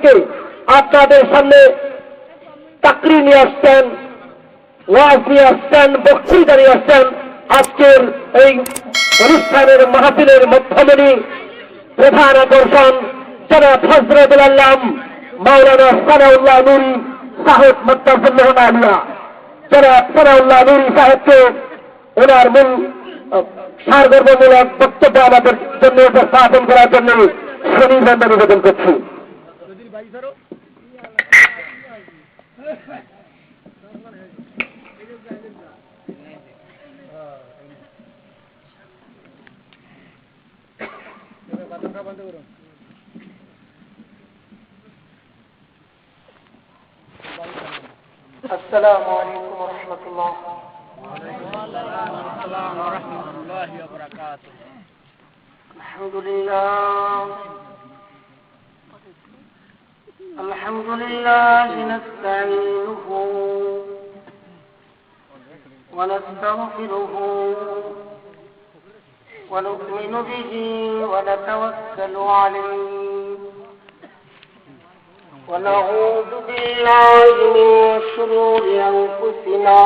থেকে আপনাদের সামনে তাকরির নিয়ে আসছেন, ওয়াজ নিয়ে আসছেন, বক্তৃতা নিয়ে আসছেন। আজকের এই অনুষ্ঠানের মাহফিলের মধ্যমণি প্রধান আকর্ষণ জনাব হযরতুল আল্লাম মাওলানা সানাউল্লাহ নূরী সাহেব মাদ্দাসাল্লাহু আলিয়া। জনাব সানাউল্লাহ নূরী সাহেবকে ওনার মূল সারগর্ভমূলক বক্তব্য আমাদের জন্য উপস্থাপন করার জন্য সনির্বাণ নিবেদন করছি। السلام عليكم ورحمة الله. وعليكم السلام ورحمة الله وبركاته. الحمد لله الحمد لله نستعينه ونستغفره ونؤمن به ونتوكل عليه ونعوذ بالله من شرور أنفسنا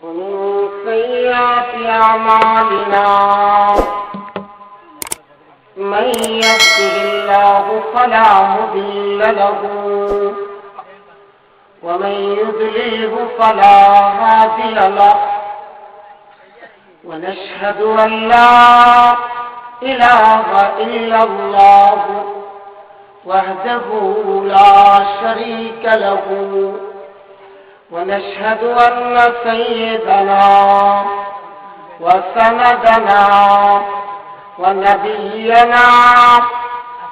ومن سيئات أعمالنا من يهده الله فلا مضل له ومن يضلله فلا هادي له ونشهد أن لا إله إلا الله وحده لا شريك له ونشهد أن سيدنا وسندنا ونبينا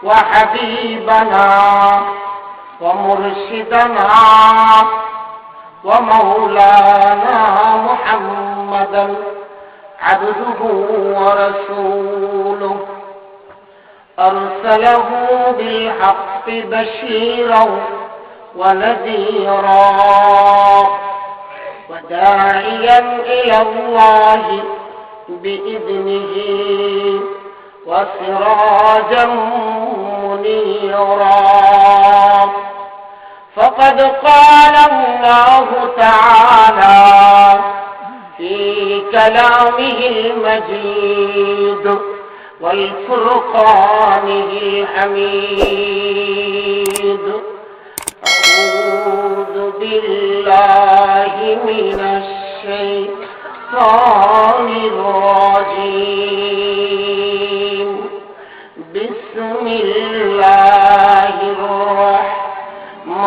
وحبيبنا ومرشدنا ومولانا محمدا عبده ورسوله أرسله بالحق بشيرا ونذيرا وداعيا إلى الله بإذنه وسراجا منيرا فقد قال الله تعالى في كلامه المجيد والفرقانه الحميد أعوذ بالله من الشيطان الرجيم بسم الله الرحمن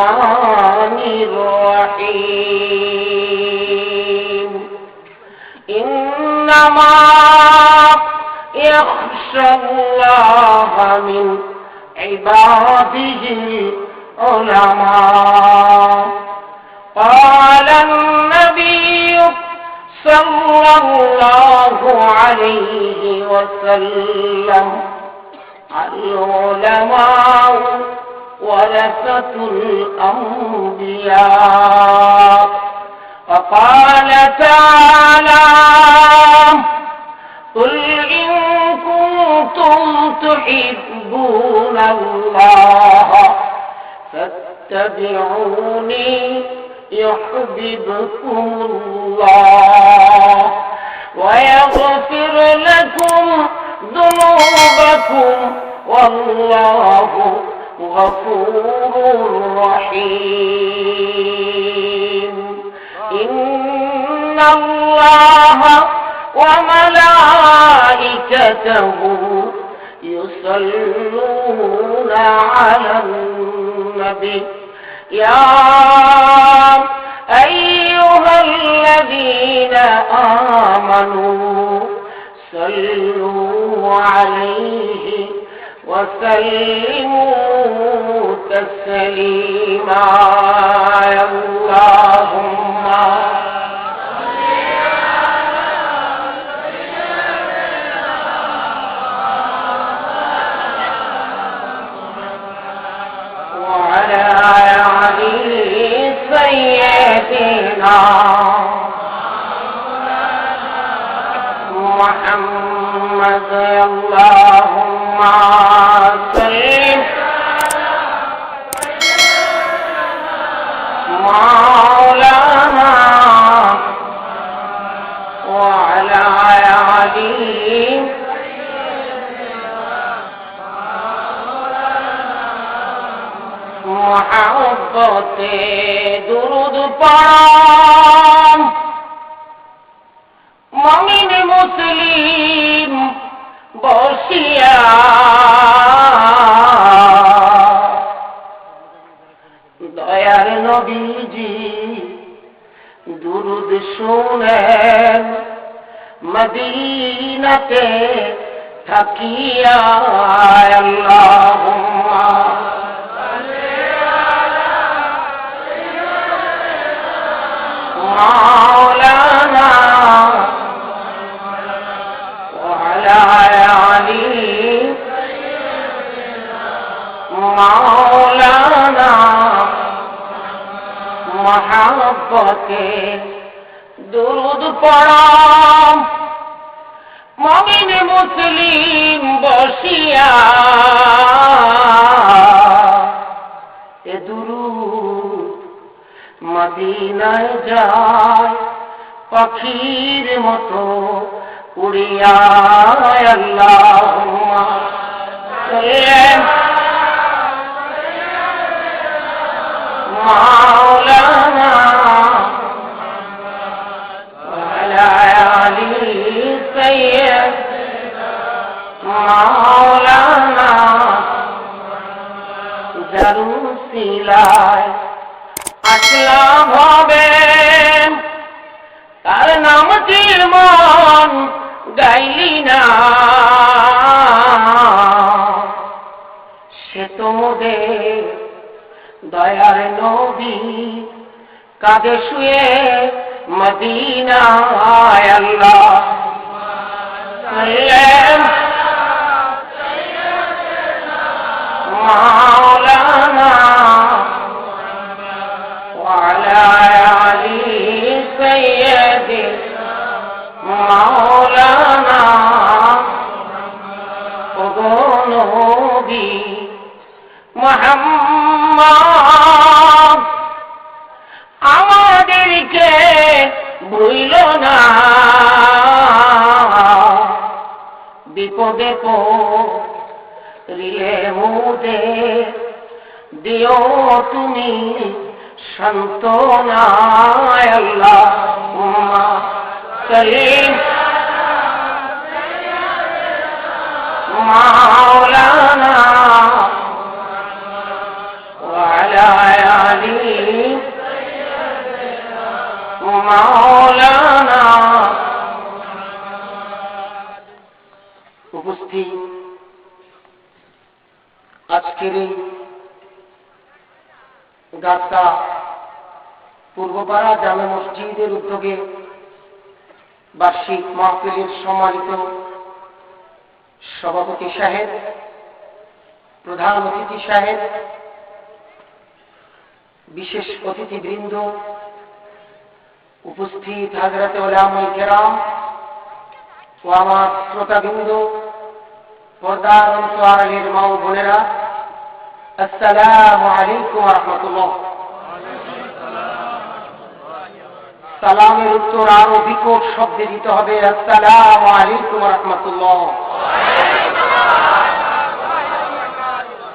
الرحيم إنما يخشى الله من عباده العلماء قال النبي صلى الله عليه وسلم العلماء ورثة الأنبياء وقال تعالى قل إن كنتم تحبون الله فاتبعوني يحببكم الله ويغفر لكم ذنوبكم والله غفور رحيم إن الله وملائكته يصلون على النبي يا أيها الذين آمنوا صلوا عليه وسلموا تسليما اللهم وعلى علي سيدنا محمد اللهم صل মহব্বতে দুরুদ পড়াম মুমিন মুসলিম বসিয়া দয়ার নবীজি দুরুদ শুনেন মদিনাতে থাকিয়া আল্লাহুম্মা মাওলানা ওয়া আলা আলি মাওলানা মহব্বতে দুরুদ পড়াম মুমিন মুসলিম বসিয়া এ দুরুদ মদিনায় যায় পাখির মতো উড়িয়া আল্লাহুম্মা মাওলানা ওয়া আলা আলি সাইয়্যিদিনা মাওলানা জারুসিলায় আসলাম হবে তার নামটি মন গাইলি না সে তো মোদের দয়ার নবী কাঁধে শুয়ে মদিনায় আল্লাহ মাওলানা ওয়া আলা আলি সাইয়্যিদিনা মাওলানা ওগো নবী মুহাম্মদ আমাদেরকে ভুইল না বিপদে পড়িলে মুদে দিও তুমি সান্ত্বনা আল্লাহুম্মা সাল্লি মাওলানা ওয়া আলা আলি মাওলানা উপস্থিত আজকের এই গাছা পূর্বপাড়া জামে মসজিদের উদ্যোগে বার্ষিক মাহফিলের সম্মানিত সভাপতি সাহেব, প্রধান অতিথি সাহেব, বিশেষ অতিথিবৃন্দ, উপস্থিত হযরতে উলামায়ে কেরাম ও আমার শ্রোতাবৃন্দ, পর্দার অন্তরালের মা ও বোনেরা, আসসালামু আলাইকুম ওয়া রাহমাতুল্লাহ। সালামের উত্তর আরো বিকট শব্দে দিতে হবে, আসসালামু আলাইকুম ওয়া রাহমাতুল্লাহ।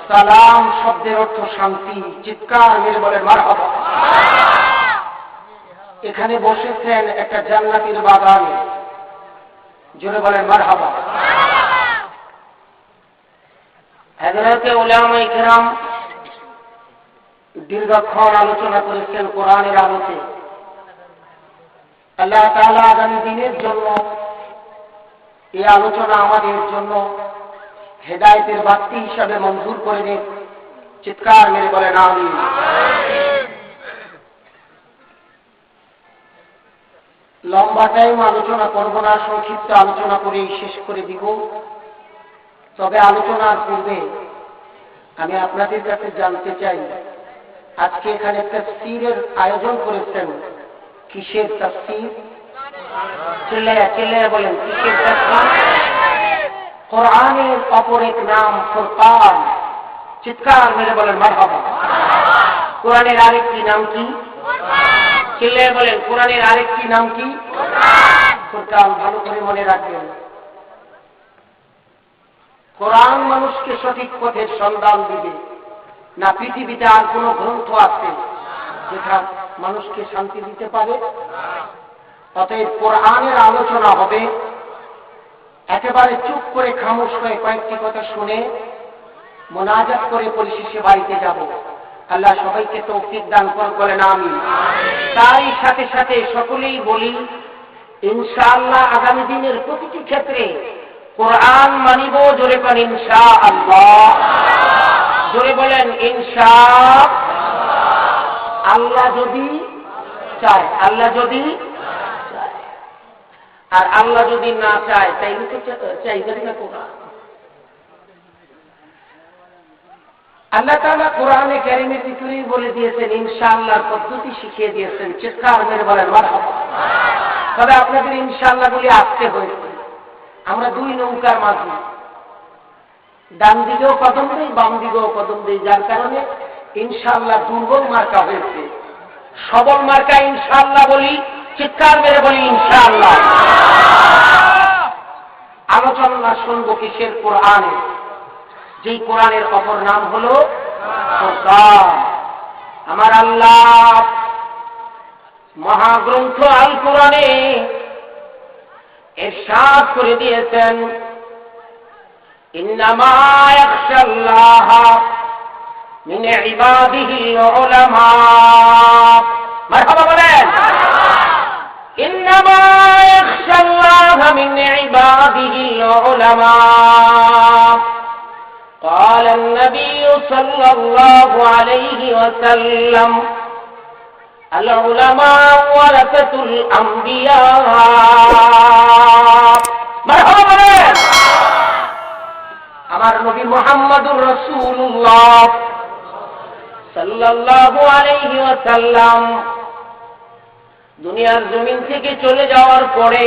সালাম শব্দের অর্থ শান্তি, চিৎকার মেরে বলেন মারহাবা। এখানে বসেছেন একটা জান্নাতের বাগানে, জোরে বলেন মারহাবা। হযরতে উলামায়ে কেরাম দীর্ঘক্ষণ আলোচনা করেছেন কোরআনের আলোতে। আল্লাহ তাআলা আগামী দিনের জন্য এই আলোচনা আমাদের জন্য হেদায়েতের বাতি হিসাবে মঞ্জুর করে দিন। চিৎকার মেরে বলেন আমিন। লম্বা টাইম আলোচনা করব না, সংক্ষিপ্ত আলোচনা করে শেষ করে দিব। তবে আলোচনার পূর্বে আমি আপনাদের কাছে জানতে চাই, আজকে এখানে তাফসীরের আয়োজন করেছেন, কিসের তাফসীর? চিল্লায়া চিল্লায়া বলেন, কিসের তাফসীর? কোরআনের অপর এক নাম ফুরকান। চিৎকার মেরে বলেন মারহাবা। কোরআনের আরেকটি নাম কি? চিল্লায়া বলেন, কোরআনের আরেকটি নাম কি? ফুরকান। ভালো করে মনে রাখবেন, কোরআন মানুষকে সঠিক পথের সন্ধান দিবে। না পৃথিবীতে আর কোনো গ্রন্থ আছে যেটা মানুষকে শান্তি দিতে পারে? অতএব কোরআনের আলোচনা হবে, একেবারে চুপ করে খামোশ হয়ে কয়েকটি কথা শুনে মোনাজাত করে পরিশেষে বাড়িতে যাব। আল্লাহ সবাইকে তৌফিক দান করেন, আমিন। তারই সাথে সাথে সকলেই বলি, ইনশাআল্লাহ আগামী দিনের প্রতিটি ক্ষেত্রে কোরআন মানিব। জোরে বলেন ইনশাআল্লাহ, জোরে বলেন ইনশাআল্লাহ। আল্লাহ যদি চায়, আল্লাহ যদি চায়, আর আল্লাহ যদি না চায় তাইলে তো চাইবেন না কোরআন। আল্লাহ তাআলা কোরআনে কারীমের ভিতরেই বলে দিয়েছেন, ইনশাআল্লাহর পদ্ধতি শিখিয়ে দিয়েছেন। চিৎকার মেরে বলেন মারহাবা। তবে আপনাদের ইনশাআল্লাহ বলে আসতে হয়েছে। আমরা দুই নৌকার মাঝে, ডান দিকেও কদম দেই, বাম দিকেও কদম দেই, যার কারণে ইনশাআল্লাহ দুর্বল মার্কা হয়েছে। সবল মার্কা ইনশাআল্লাহ বলি, চিৎকার মেরে বলি ইনশাআল্লাহ। আলোচনা শুনবো কিসের? কোরআনে। যেই কোরআনের অপর নাম হলো কোরআন। আমার আল্লাহ মহাগ্রন্থ আল কোরআনে ইরশাদ করে দিয়েছেন, ইন্নামা ইয়াখশাল্লাহ মিন ইবাদিহিল উলামা। মারহাবা বলেন। ইন্নামা ইয়াখশাল্লাহ মিন ইবাদিহিল উলামা। قال النبي صلى الله عليه وسلم العلماء ورثة الأنبياء। مرحبا আমার নবী মুহাম্মদুর রাসূলুল্লাহ সাল্লাল্লাহু আলাইহি ওয়াসাল্লাম দুনিয়ার জমিন থেকে চলে যাওয়ার পরে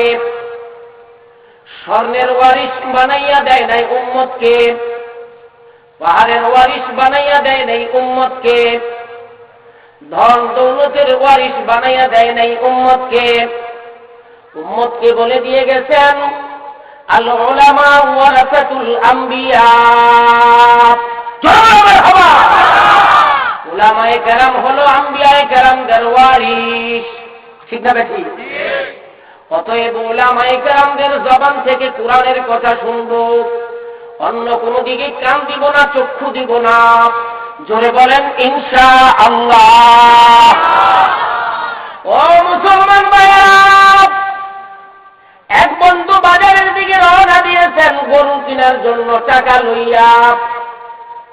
স্বর্ণের ওয়ারিশ বানাইয়া দেয় নাই উম্মতকে, পাহাড়ের ওয়ারিশ বানাইয়া দেয় নাই উম্মতকে, ধন দৌলতের ওয়ারিশ বানাইয়া দেয় নাই উম্মতকে। উম্মতকে বলে দিয়ে গেছেন, আল উলামা ওয়ারাসাতুল আম্বিয়া। উলামায়ে কেরাম হলো আম্বিয়ায়ে কেরামদের ওয়ারিশ। ঠিক না বেশি? অতএব উলামায়ে কেরামদের জবান থেকে কোরআনের কথা শুনবো, অন্য কোনো দিকে কান দিব না, চক্ষু দিব না। জোরে বলেন ইনশাআল্লাহ। ও মুসলমান ভাইরা, এক বন্ধু বাজারের দিকে রওনা দিয়েছেন গরু কেনার জন্য টাকা লইয়া,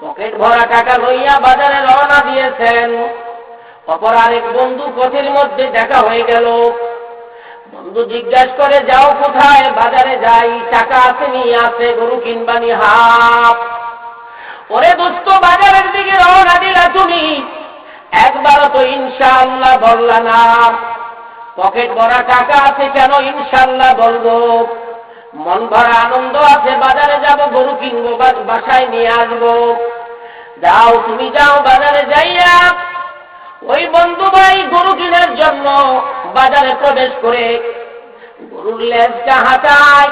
পকেট ভরা টাকা লইয়া বাজারে রওনা দিয়েছেন। অপর আরেক বন্ধু পথের মধ্যে দেখা হয়ে গেল। বন্ধু জিজ্ঞাসা করে, যাও কোথায়? বাজারে যাই, টাকা আছে নি? আছে। গরু কিনবানি? হাফ। ওরে দোস্ত, বাজারের দিকে রওনা দিলা তুমি, একবারও তো ইনশাআল্লাহ বললা না। পকেট ভরা টাকা আছে, কেন ইনশাআল্লাহ বলবো? মন ভরা আনন্দ আছে, বাজারে যাব, গরু কিনবো, বাসায় নিয়ে আসবো। যাও, তুমি যাও, বাজারে যাইয়া ওই বন্ধু ভাই গরু কেনার জন্য বাজারে প্রবেশ করে গরুর লেজটা হাঁটায়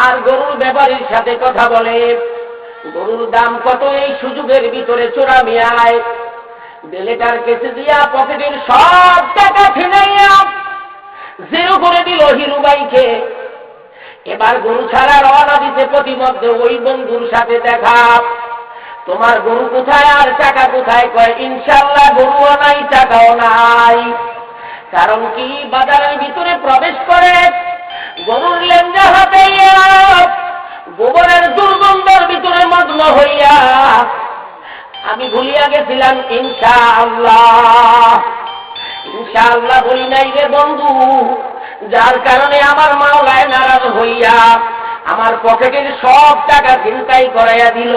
আর গরুর ব্যাপারীর সাথে কথা বলে। গরুর দাম কত এই সুযোগের ভিতরে চোরা মিয়ায় বেলেটার কেসে দিয়া পকেটের সব টাকা ছিনাইয়া জিরো করে দিল হিরুবাইকে। এবার গরু ছাড়া রওনা দিতে প্রতিমধ্যে ওই বন্ধুর সাথে দেখা। তোমার গরু কোথায় আর টাকা কোথায়? কয় ইনশাআল্লাহ গরুও নাই, টাকাও নাই। কারণ কি? বাজারের ভিতরে প্রবেশ করে গরুর লেঞ্জা হাতাইয়া গোবরের দুর্গন্ধের ভিতরে মগ্ন হইয়া আমি ভুলিয়া গেছিলাম ইনশাআল্লাহ। ইনশাআল্লাহ বলি নাই রে বন্ধু, যার কারণে আমার মাওলায় নারাজ হইয়া আমার পকেটের সব টাকা ছিনতাই করাইয়া দিল।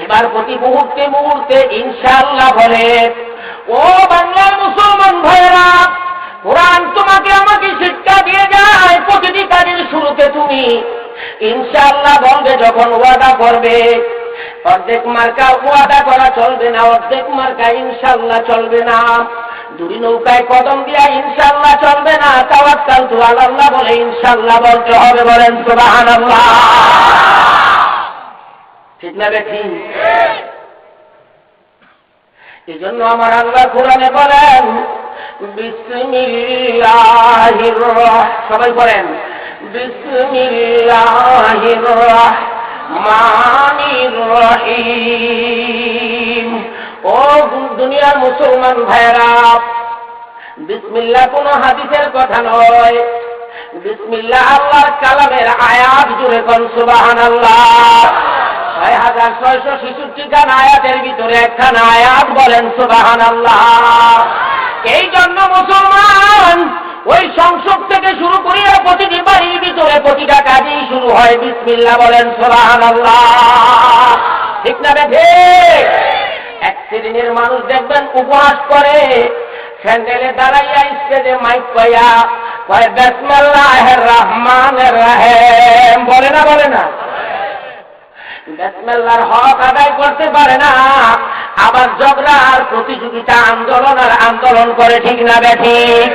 এবার প্রতি মুহূর্তে মুহূর্তে ইনশাআল্লাহ বলে। ও বাংলার মুসলমান ভাইয়েরা, কোরআন তোমাকে আমাকে শিক্ষা দিয়ে যায়, প্রতিটি কাজের শুরুতে তুমি ইনশাআল্লাহ বলবে। যখন ওয়াদা করবে, অর্ধেক মার্কা ওয়াদা করা চলবে না, অর্ধেক মার্কা ইনশাআল্লাহ চলবে না। দুই নৌকায় কদম দিয়া ইনশাআল্লাহ চলবে না, তাওয়াক্কালতু আলাল্লাহ বলে ইনশাআল্লাহ বলতে হবে। বলেন সুবহানাল্লাহ। ঠিক না বেঠিক? এজন্য আমার আল্লাহ কোরআনে বলেন বিসমিল্লাহির সবাই বলেন বিসমিল্লাহির রহমানির রহিম। ও দুনিয়ার মুসলমান ভাইরা, বিসমিল্লাহ কোন হাদিসের কথা নয়, বিসমিল্লাহ আল্লাহর কালামের আয়াত। জুড়ে কোন সুবহানাল্লাহ। 6666 খান আয়াতের ভিতরে একখান আয়াত বলেন সুবহানাল্লাহ। এই জন্য মুসলমান ওই সংসদ থেকে শুরু করিয়া প্রতিটি বাড়ির ভিতরে প্রতিটা কাজেই শুরু হয় বিসমিল্লাহ বলেন সুবহানাল্লাহ। ঠিক না বেঠে? এক শ্রেণীর মানুষ দেখবেন উপহাস করে, স্যান্ডেলে দাঁড়াইয়া স্টেজে মাইক পাইয়া কয় বিসমিল্লাহির রহমানির রহিম। বলে না বলে না? বিসমিল্লাহর হক আদায় করতে পারে না, আবার ঝগড়ার প্রতিযোগিতা আন্দোলন আর আন্দোলন করে। ঠিক না বেঠিক?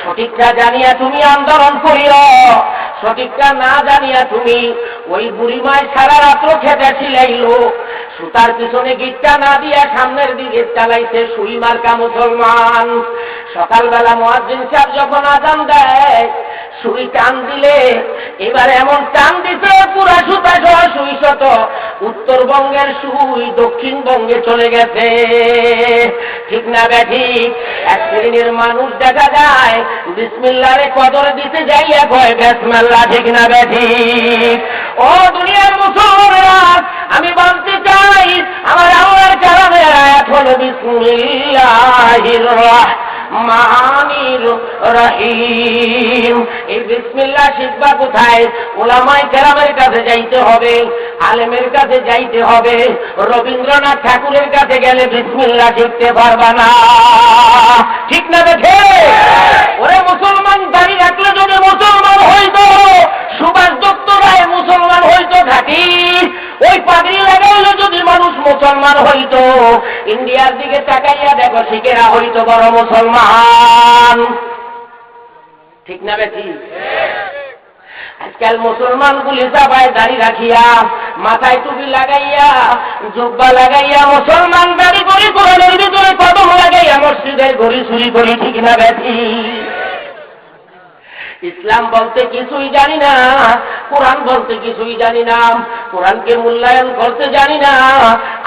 সঠিকটা জানিয়া তুমি আন্দোলন করিও, সঠিকটা না জানিয়া তুমি ওই বুড়িমায় সারা রাত্র খেতে ছিলাইলো, সুতার পিছনে গিটটা না দিয়া সামনের দিকে চালাইছে সুই মার্কা মুসলমান। সকালবেলা মুয়াজ্জিন সাহেব যখন আজান দেয়, সুই টান দিলে এবার এমন টান দিতে পুরা সুতা সহ সুই শত উত্তরবঙ্গের সুই দক্ষিণবঙ্গে চলে গেছে। ঠিক না বেঠিক? এক শ্রেণীর মানুষ দেখা যায় বিসমিল্লাহরে কদর দিতে যাইয়া কয় বিসমিল্লাহ। ঠিক না বেঠিক? ও দুনিয়ার মুসলমানেরা, আমি বলতে চাই আমার আল্লাহর কালামের আয়াত হলো বিসমিল্লাহির রহমানির রহিম। এই বিসমিল্লাহ শিখবা কোথায়? উলামায়ে কেরামের কাছে যাইতে হবে, আলেমের কাছে যাইতে হবে। রবীন্দ্রনাথ ঠাকুরের কাছে গেলে বিসমিল্লাহ শিখতে পারবা না। ঠিক না দেখে? ওরে মুসলমান দাড়ি রাখলে যদি মুসলমান হইতো, সুভাষ দত্ত রায় মুসলমান হইতো থাকি, ওই পাগড়ি লাগাইলে যদি মানুষ মুসলমান হইতো, ইন্ডিয়ার দিকে তাকাইয়া দেখো শিখেরা হইতো বড় মুসলমান। ঠিক না বেঠি? আজকাল মুসলমান গুলি চাপায় দাড়ি রাখিয়া, মাথায় টুপি লাগাইয়া, জুব্বা লাগাইয়া, মুসলমান দাড়ি করি, কোরআনের ভিতরে কদম লাগাইয়া মসজিদের ঘড়ি চুরি করি। ঠিক না বেঠি? ইসলাম বলতে কিছুই জানি না, কোরআন বলতে কিছুই জানি না, কোরআনকে মূল্যায়ন করতে জানি না,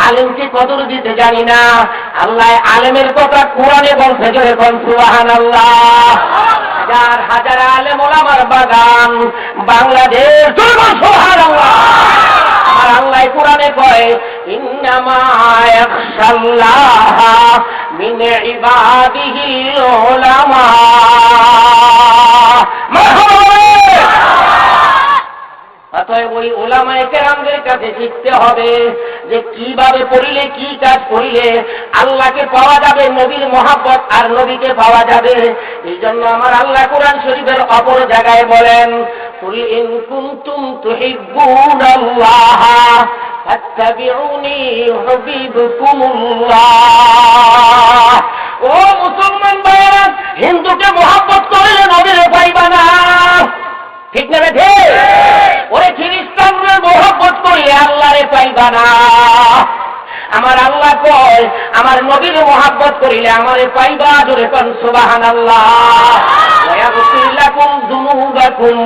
আলেমকে কদর দিতে জানি না। আল্লাহ আলেমের কথা কোরআনে বলতে গেলে সুবহানাল্লাহ। হাজার হাজার আলেম ওলামার বাগান বাংলাদেশ। সুবহানাল্লাহ। আর আল্লাহ কোরআনে কয় ইন্নামা ইয়াখশাল্লাহা মিন ইবাদিহিল উলামা। অতএব ওই উলামায়ে কেরামদের কাছে শিখতে হবে যে কিভাবে পড়িলে, কি কাজ করিলে আল্লাহকে পাওয়া যাবে, নবীর মহব্বত আর নবীকে পাওয়া যাবে। এই জন্য আমার আল্লাহ কোরআন শরীফের অপর জায়গায় বলেন কুল ইন কুনতুম তুহিব্বুনাল্লাহ ফাত্তাবিউনি ইউহিব্বুকুমুল্লাহ। ও মুসলমান ভাইরা, হিন্দুকে মহব্বত করলে নবীরে পাইবা না। ঠিক না বেঠে? ওরে খ্রিস্টানদের মহব্বত করিলে আল্লাহরে পাইবা না। আমার আল্লাহ কয় আমার নবীর মহব্বত করিলে আমারে পাইবা। জোরে কোন সুবহানাল্লাহ। ওয়ায়াগফির লাকুম যুনুবাকুম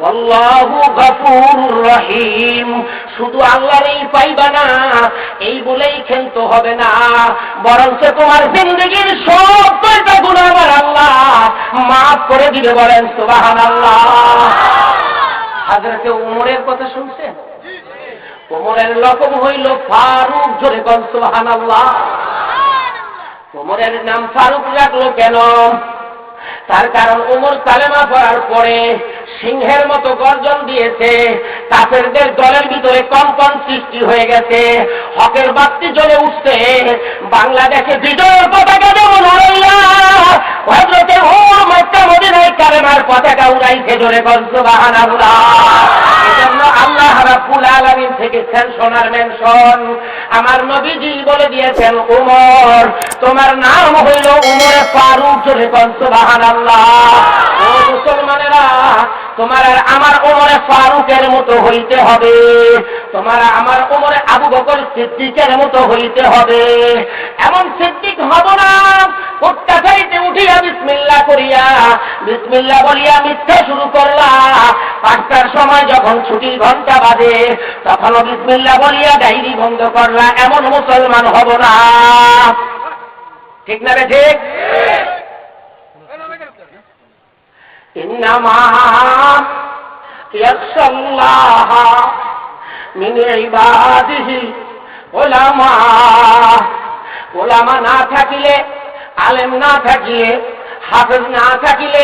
ওয়াল্লাহু গফুরুর রহিম। শুধু আল্লাহরই পাইবা না এই বলেই খেলতে হবে না, বরঞ্চ তোমার জিন্দেগীর সব কয়টা গুনাহ আমার আল্লাহ মাফ করে দিবে। বলেন সুবহানাল্লাহ। হযরতে ওমরের কথা শুনছেন? ওমরের লকব হইল ফারুক। জোরে কোন সুবহানাল্লাহ। ওমরের নাম ফারুক রাখলো কেন? তার কারণ ওমর কালেমা পড়ার পরে সিংহের মতো গর্জন দিয়েছে, কাফেরদের দলের ভিতরে কম্পন সৃষ্টি হয়ে গেছে, হকের বাতি জ্বলে উঠছে। বাংলাদেশে বিজয়ের পতাকা যেমন উড়াইয়া হযরতে ওমর মক্কা মদিনায় কালেমার পতাকা উড়াইছে। জোরে কোন সুবহানাল্লাহ। এজন্য আল্লাহ রাব্বুল আলামিন থেকে শোনার মেনশন আমার নবীজি বলে দিয়েছেন ওমর তোমার নাম হইল ওমরে ফারুক। জোরে কোন সুবহানাল্লাহ। ও মুসলমানেরা, তোমার আর আমার ওমরে ফারুকের মতো হইতে হবে, তোমার আমার ওমরে আবু বকর সিদ্দিকের মতো হইতে হবে। এমন সিদ্দিক হব না। কোট্টা চাইতে উঠিয়া বিসমিল্লাহ করিয়া বিসমিল্লাহ বলিয়া মিথ্যা শুরু করলা। 5টার সময় যখন ছুটির ঘন্টা বাজে তখনও বিসমিল্লাহ বলিয়া ডায়েরি বন্ধ করলা। এমন মুসলমান হব না। ঠিক না রে? ঠিক। ইন্নামা ইয়াখশাল্লাহ মিন ইবাদিহি উলামা। উলামা না থাকিলে, আলেম না থাকিলে, হাফেজ না থাকিলে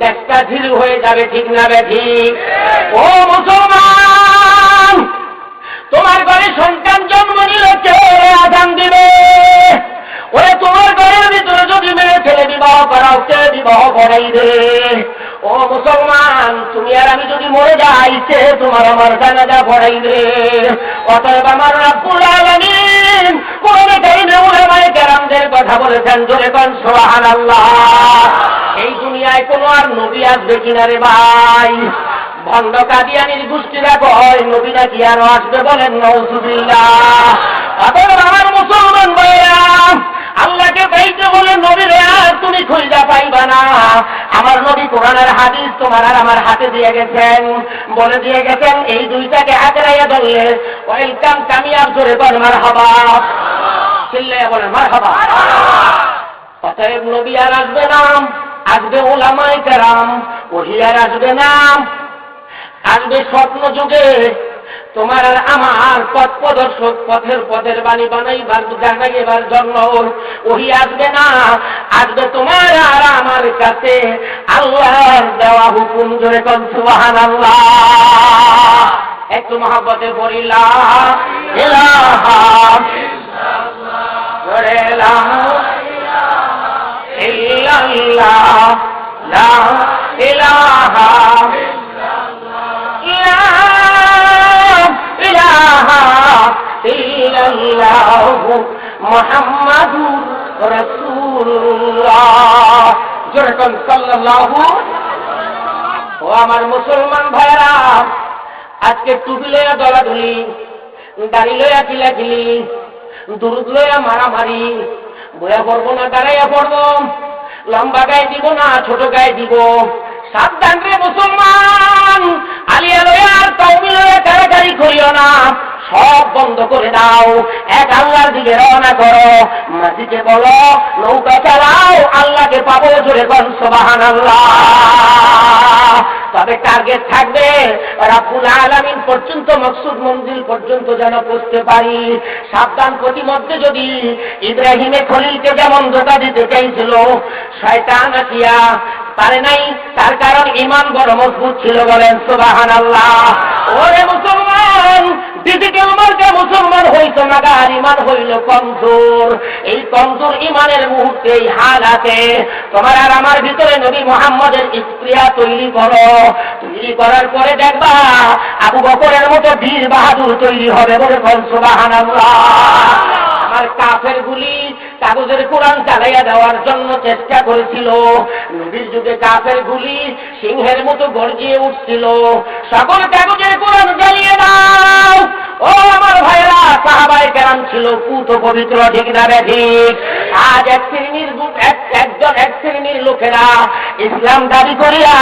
দেশটা ধীর হয়ে যাবে। ঠিক না বে ঠিক? ও মুসলমান, তোমার ঘরে সন্তান জন্ম নিলে কে আযান দিবে? ওরে তোমার ঘরের ভিতরে যদি মেয়ে ছেলে বিবাহ করাও কে বিবাহ করাইবে? ও মুসলমান, তুমি আর আমি যদি মরে যাই কে তোমার আমার জানাজা পড়াইবে? অতএব আমার রব্বুল আলামিন কোরআনে কারীমে উলামায়ে কেরামদের কথা বলেছেন, জোরে কোন সুবহানাল্লাহ। এই দুনিয়ায় কোন আর নবী আসবে কিনা রে ভাই? ভণ্ড কাদিয়ানির গোষ্ঠীরা কয় নবী নাকি আরো আসবে, বলেন নাউযুবিল্লাহ। অতএব আমার মুসলমান ভাইরা, আল্লাহকে পাইতে বলে নবীরে আর তুমি খুঁজা পাইবা না। আমার নবী কোরআন আর হাদিস তোমার আর আমার হাতে দিয়ে গেছেন, বলে দিয়ে গেছেন এই দুইটাকে আগড়াইয়া ধরলে ওয়েলকাম কামিয়াব। জোরে বল মারহাবা, চিল্লাইয়া বলেন মারহাবা। অতএব নবী আর আসবে না, আসবে উলামায়ে কেরাম। ওহী আর আসবে না, আসবে স্বপ্ন যুগে তোমার আর আমার পথ প্রদর্শক, পথের বাণী বানাইবার জানাইবার জন্য। ওহী আসবে না, আসবে তোমার আর আমার কাছে আল্লাহর দেওয়া হুকুম। জোরে কোন সুবহানাল্লাহ। একটু মহব্বতে পড়ি লা ইলাহা ইল্লাল্লাহ, জোরে লা ইলাহা ইল্লাল্লাহ, লা ইলাহা ইল্লাল্লাহু মুহাম্মাদুর রাসূলুল্লাহ। জোরে কোন সাল্লাল্লাহু। ও আমার মুসলমান ভাইরা, আজকে টুপি লইয়া দলাদলি, দাড়ি লইয়া কিলাকিলি, দুরুদ লইয়া মারামারি, বইয়া পড়বো না দাঁড়াইয়া পড়বো, লম্বা গায়ে দিব না ছোট গায়ে দিব। সাবধান রে মুসলমান, আলিয়া লইয়া আর তাওবি লইয়া কারাকারি করিও না। সব বন্ধ করে দাও, এক আল্লাহর দিকে রওনা করো। মাঝিকে বলো নৌকা চালাও, আল্লাহকে পাবো। জোরে কোন সুবহানাল্লাহ। তবে টার্গেট থাকবে রব্বুল আলামিন পর্যন্ত, মকসুদ মঞ্জিল পর্যন্ত যেন পৌঁছতে পারি। সাবধান, প্রতিমধ্যে যদি ইব্রাহিমে খলিলকে যেমন ধোঁকা দিতে চাইছিল শয়তান আসিয়া পারে নাই, তার কারণ ঈমান বড় মজবুত ছিল। বলেন সুবহানাল্লাহ। ওরে মুসলমান, ডিজিটাল মার্কা মুসলমান হইতো না, আর ঈমান হইল কমজোর। এই কমজোর ঈমানের মুহূর্তে এই হালাতে তোমার আর আমার ভিতরে নবী মুহাম্মদের স্প্রিয়া তৈরি করো। তৈরি করার পরে দেখবা আবু বকরের মতো বীর বাহাদুর তৈরি হবে। বলে সুবহানাল্লাহ। আমার কাফের গুলি কাগজের কোরআন চালাইয়া দেওয়ার জন্য চেষ্টা করেছিল। নবীর যুগে কাফের গুলি সিংহের মতো গর্জিয়ে উঠছিল। সকল কাগজের কোরআন জ্বালিয়ে দাও। ও আমার ভাইরা, সাহাবায়ে কেরাম ছিল পুত পবিত্র। ঠিক না রে ঠিক? আজ এক শ্রেণীর লোকেরা ইসলাম দাবি করিয়া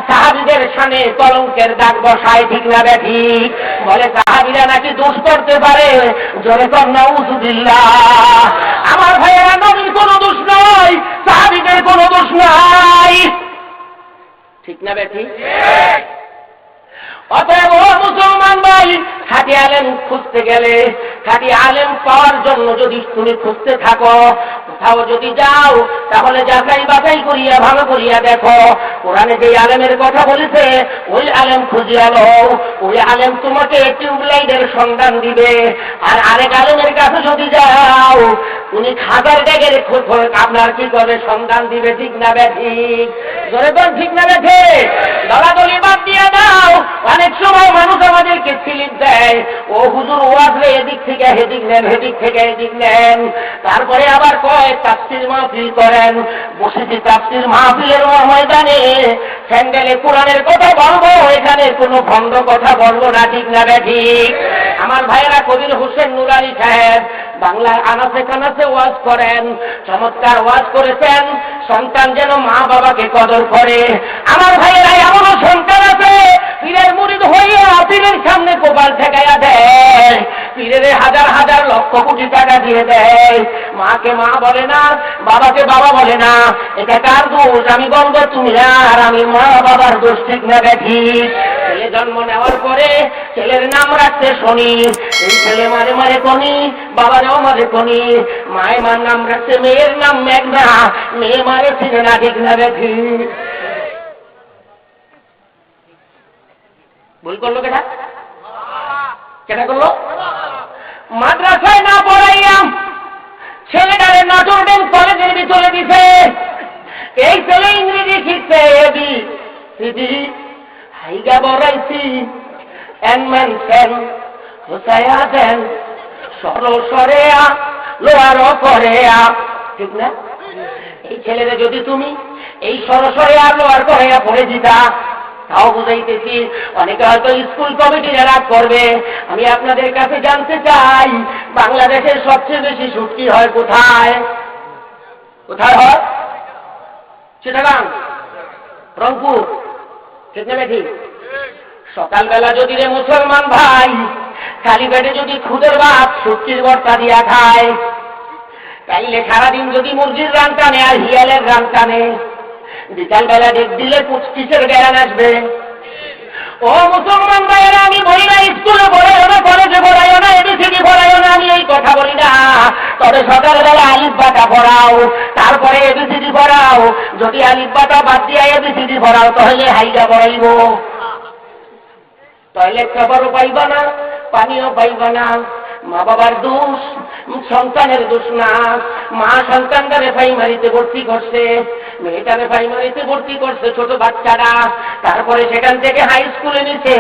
সাহাবীদের সামনে কলঙ্কের দাগ বসায়। ঠিক না রে ঠিক? বলে সাহাবীরা নাকি দোষ করতে পারে। জোরে কর নাউযুবিল্লাহ। আমার ভাইয়েরা, নবীর কোনো দোষ নাই, সাহাবীদের কোনো দোষ নাই। ঠিক না বে ঠিক? অতএব মুসলমান ভাই, খাঁটি আলেম খুঁজতে গেলে, খাঁটি আলেম পাওয়ার জন্য যদি তুমি খুঁজতে থাকো, কোথাও যদি যাও, তাহলে যাচাই বাছাই করিয়া ভালো করিয়া দেখো কোরআনে যে আলেমের কথা বলেছে ওই আলেম খুঁজিয়া লও। ওই আলেম তোমাকে টিউবলাইটের সন্ধান দিবে। আর আরেক আলেমের কাছে যদি যাও, উনি খাজার ডেগের আপনার কি করে সন্ধান দিবে। ঠিক না বে ঠিক? জোরে বল, ঠিক না বে ঠিক? দলাদলি বাদ দিয়ে দাও। অনেক সময় মানুষ আমাদেরকে স্লিপ দেয়, ও হুজুর ওয়াজে এদিক থেকে হেদিক নেন, হেদিক থেকে এদিক নেন। তারপরে আবার কয় তাফসীর মাহফিল করেন। বসেছি তাফসীর মাহফিলের ময়দানে, স্যান্ডেলে কোরআনের কথা বলবো, এখানে কোনো ভণ্ড কথা বলবো না। ঠিক না বে ঠিক? আমার ভাইয়েরা, কবির হোসেন নুরানি সাহেব বাংলায় আনাচে কানাচে ওয়াজ করেন, চমৎকার ওয়াজ করেছেন, সন্তান যেন মা বাবাকে কদর করে। আমার ভাইয়েরা এমনও সন্তান আছে পীরের মুরিদ হইয়া পীরের সামনে কপাল ঠেকাইয়া দেয়, পীরের হাজার হাজার লক্ষ কোটি টাকা দিয়ে দেয়, মাকে মা বলে না, বাবাকে বাবা বলে না। এটা কার দোষ? আমি বলবো তুমি আর আমি মা বাবার দোষ, ঠিক না ঠিক? ছেলে জন্ম নেওয়ার পরে ছেলের নাম রাখতে শনি, এই ছেলে মারে মারে কনি, বাবারাও মারে কনি। মায়ের মার নাম রাখছে মেয়ের নাম মেঘনা, মেয়ে মারে ছিল না, ঠিক না দেখি? ভুল করলো কেটা? কেটা করলো? মাদ্রাসায় না পড়াইয়া ছেলেটারে নটরডেম কলেজের ভিতরে দিছে। এই ছেলে ইংরেজি শিখছে, এবি সিডি হাইগা বড়াইছি, এনম্যান সেন হোসায়া দেন, সরসরেয়া লোয়ারও করেয়া, ঠিক না? এই ছেলেরে যদি তুমি এই সরসরে আর লোয়ার করেয়া পড়ে দিতা, তাও বুঝাইতেছি। অনেকে হয়তো স্কুল কমিটিরা রাগ করবে। আমি আপনাদের কাছে জানতে চাই, বাংলাদেশের সবচেয়ে বেশি ছুটি হয় কোথায়? কোথায় হয়? চিটাগাং, রংপুর, ঠিক না ঠিক? সকালবেলা যদি রে মুসলমান ভাই খালি পেটে যদি খুদের ভাত শুটকির ভর্তা দিয়া খায়, তাইলে সারাদিন যদি মুরগির রান টানে আর হিয়ালের রান টানে, বিকালবেলা দেখ দিলে পুষ্টিসের জ্ঞান আসবে। ও মুসলমান ভাইয়েরা, আমি বলি না স্কুলে পড়াইও না, কলেজে পড়াইও না, এবিসিডি পড়াইও না, আমি এই কথা বলি না। তবে সকালবেলা আলিফ বাটা পড়াও, তারপরে এবিসিডি পড়াও। যদি আলিফ বাটা বাদ দিয়া এবিসিডি পড়াও, তাহলে হাইগা পড়াইব, টয়লেট পেপারও পাইবা না, পানিও পাইবা না। মা বাবার দোষ, সন্তানের দোষ না। মা সন্তানটারে প্রাইমারিতে ভর্তি করছে, মেয়েটারে প্রাইমারিতে ভর্তি করছে ছোট বাচ্চারা, তারপরে সেখান থেকে হাই স্কুলে নিছে।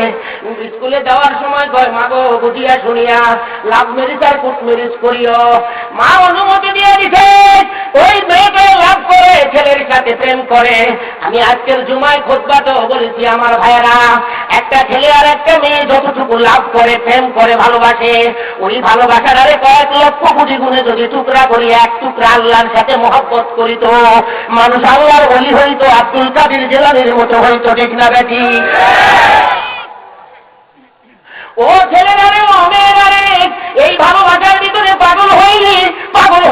স্কুলে যাওয়ার সময় কয়, মা গো বুঝিয়া শুনিয়া লাভ ম্যারেজ আর কোর্ট ম্যারেজ করিও। মা অনুমতি দিয়ে দিছে, ওই মেয়েকে লাভ করে ছেলের সাথে প্রেম করে। আমি আজকের জুমায় খুতবাতেও বলেছি, আমার ভাইয়েরা, একটা ছেলে আর একটা মেয়ে যতটুকু লাভ করে, প্রেম করে, ভালোবাসে, ওই ভালোবাসাটারে কয়েক লক্ষ কোটি গুণে যদি টুকরা করি, এক টুকরা আল্লাহর সাথে মহব্বত করিত, মানুষ আল্লাহর ওলি হইতো, আব্দুল কাদের জিলানীর মতো হইতো, ঠিক না বেটি? ও ছেলেরারে, ও মেয়েরারে, এই ভালোবাসার ভিতরে পাগল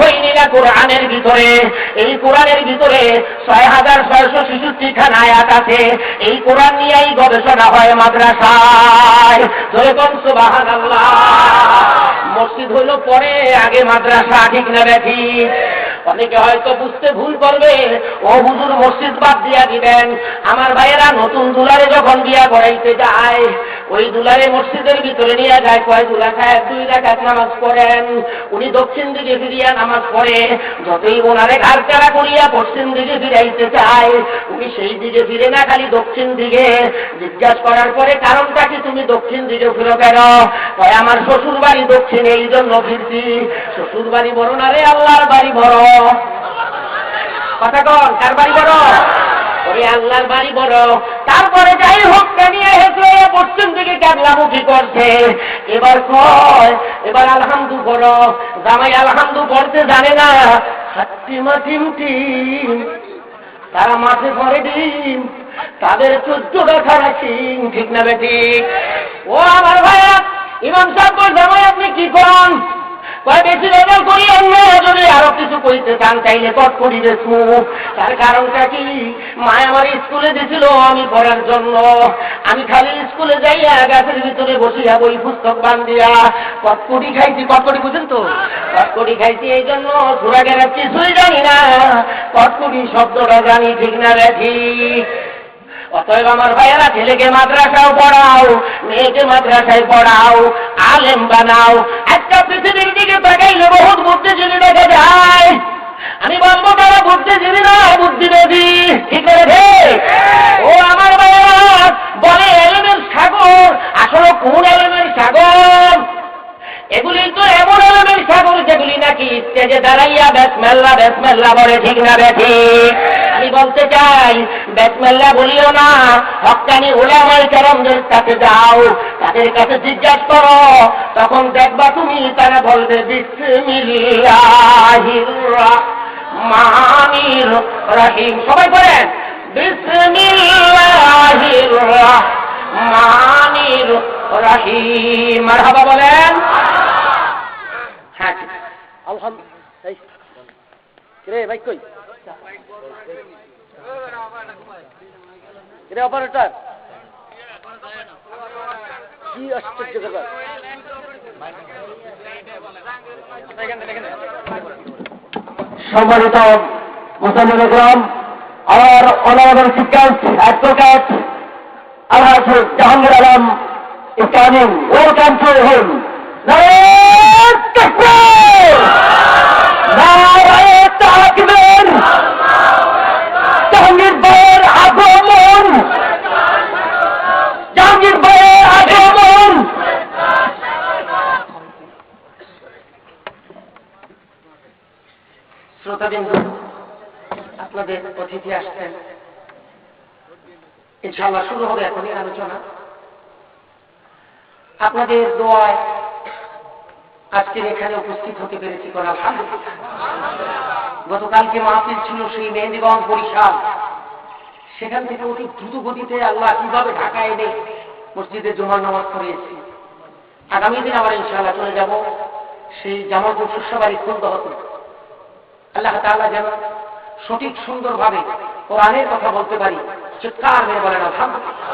হইনি না কোরআনের ভিতরে। এই কোরআনের ভিতরে ৬,৬৬৬ খান আয়াত আছে। এই কোরআন নিয়েই গবেষণা হয় মাদ্রাসায়। যখন সুবহানাল্লাহ, মসজিদ হইল পরে, আগে মাদ্রাসা, ঠিক না বেঠি? অনেকে হয়তো বুঝতে ভুল করবে, ও হুজুর মসজিদ বাদ দিয়া দিবেন। আমার ভাইয়েরা, নতুন দুলারে যখন বিয়া করাইতে যায়, ওই দুলারে মসজিদের ভিতরে নিয়ে যায়, কয় দুলা সাহেব 2 রাকাত নামাজ পড়েন। উনি দক্ষিণ দিকে ফিরিয়া নামাজ পড়ে। যতই ওনারে ঘাড়চাড়া করিয়া পশ্চিম দিকে ফিরাইতে চায়, উনি সেই দিকে ফিরে না, খালি দক্ষিণ দিকে। জিজ্ঞাসা করার পরে, কারণটা কি, তুমি দক্ষিণ দিকে ফিরো কেন? কয়, আমার শ্বশুর বাড়ি দক্ষিণে, এই জন্য ফিরছি। শ্বশুর বাড়ি বড় না রে, আল্লাহর বাড়ি বড়। কথা কন, কার বাড়ি বড়? ওরে আল্লাহর বাড়ি বড়। তারপরে যাই হোক, নিয়ে হেসে পশ্চিম দিকে ক্যাবলামুখী করছে। এবার কয়, এবার আলহামদু পড়ো। জামাই আলহামদু পড়তে জানে না, হাত্তিমা টিম টিম, তারা মাঠে পড়ে ডিম, তাদের 14টা খারা সিং, ঠিক না বেটি? ও আমার ভাইয়া, ইমাম সাহেব, জামাই আপনি কি করেন? কয়, বেশি লেভেল করি, অন্য যদি আরো কিছু কইতে চান চাইলে কট করি দেখু। তার কারণটা কি, মা আমার স্কুলে দিছিল আমি পড়ার জন্য। আমি খালি স্কুলে যাইয়া গাছের ভিতরে বসিয়া বই পুস্তক বান্ধিয়া কটকটি খাইছি। কটকটি বুঝেন তো? কটকটি খাইছি, এই জন্য সুরা গেরার কিছুই জানি না, কটকটি শব্দটা জানি, ঠিক না বেঠি? অতএব আমার ভাইয়েরা, ছেলেকে মাদ্রাসাও পড়াও, মেয়েকে মাদ্রাসায় পড়াও, আলেম বানাও। একটা পৃথিবীর দিকে তাকাইলে বহুত বুদ্ধিজীবী দেখা যায়। আমি বলবো তারা বুদ্ধিজীবী না, বুদ্ধিবাদী, ঠিক আছে? ও আমার ভাইয়েরা, বলে এলেমের সাগর। আসলে কোন এলেমের সাগর? এগুলি তো এমন এলেমের সাগর যেগুলি নাকি স্টেজে দাঁড়াইয়া বেসমেল্লা বেসমেল্লা বলে, ঠিক না বেঠি? আমি বলতে চাই, বিসমিল্লাহ বলিও না, হক্কানি উলামায়ে কেরামদের কাছে যাও, তাদের কাছে জিজ্ঞাসা করো, তখন দেখবা তুমি তারা বলবে বিসমিল্লাহির রহমানির রহিম। সবাই বলেন বিসমিল্লাহির রহমানির রহিম। মারহাবা বলেন। হ্যাঁ, আলহামদুলিল্লাহ। রে ভাই কই রে অপারেটর, কি আশ্চর্য ব্যাপার। সম্মানিত মুসলমান গ্রাম, আমার অনারেবল শিক্ষক advocate Alhaj Jahangir Alam Islami, welcome to him. Jahangir ভাইয়ের আগমন, জাহাঙ্গীর ভাইয়ের আগমন। শ্রোতাবৃন্দ, আপনাদের অতিথি আসছেন, ইনশাআল্লাহ শুরু হবে এখনই আলোচনা। আপনাদের দোয়ায় আজকের এখানে উপস্থিত হতে পেরেছি, কোন আলহামদুলিল্লাহ। গতকালকে মাহফিল ছিল সেই মেহেন্দিগঞ্জ বরিশাল, সেখান থেকে অতি দ্রুত গতিতে আল্লাহ কিভাবে ঢাকা এনে মসজিদে জুমার নামাজ পড়িয়েছি। আগামী দিন আবার ইনশাআল্লাহ চলে যাব সেই জামাতুল সুশাবাড়ি খুলদহত। আল্লাহ তাআলা যেন সঠিক সুন্দরভাবে কোরআনের কথা বলতে পারি, চিৎকার মেরে বলেন আলহামদুলিল্লাহ।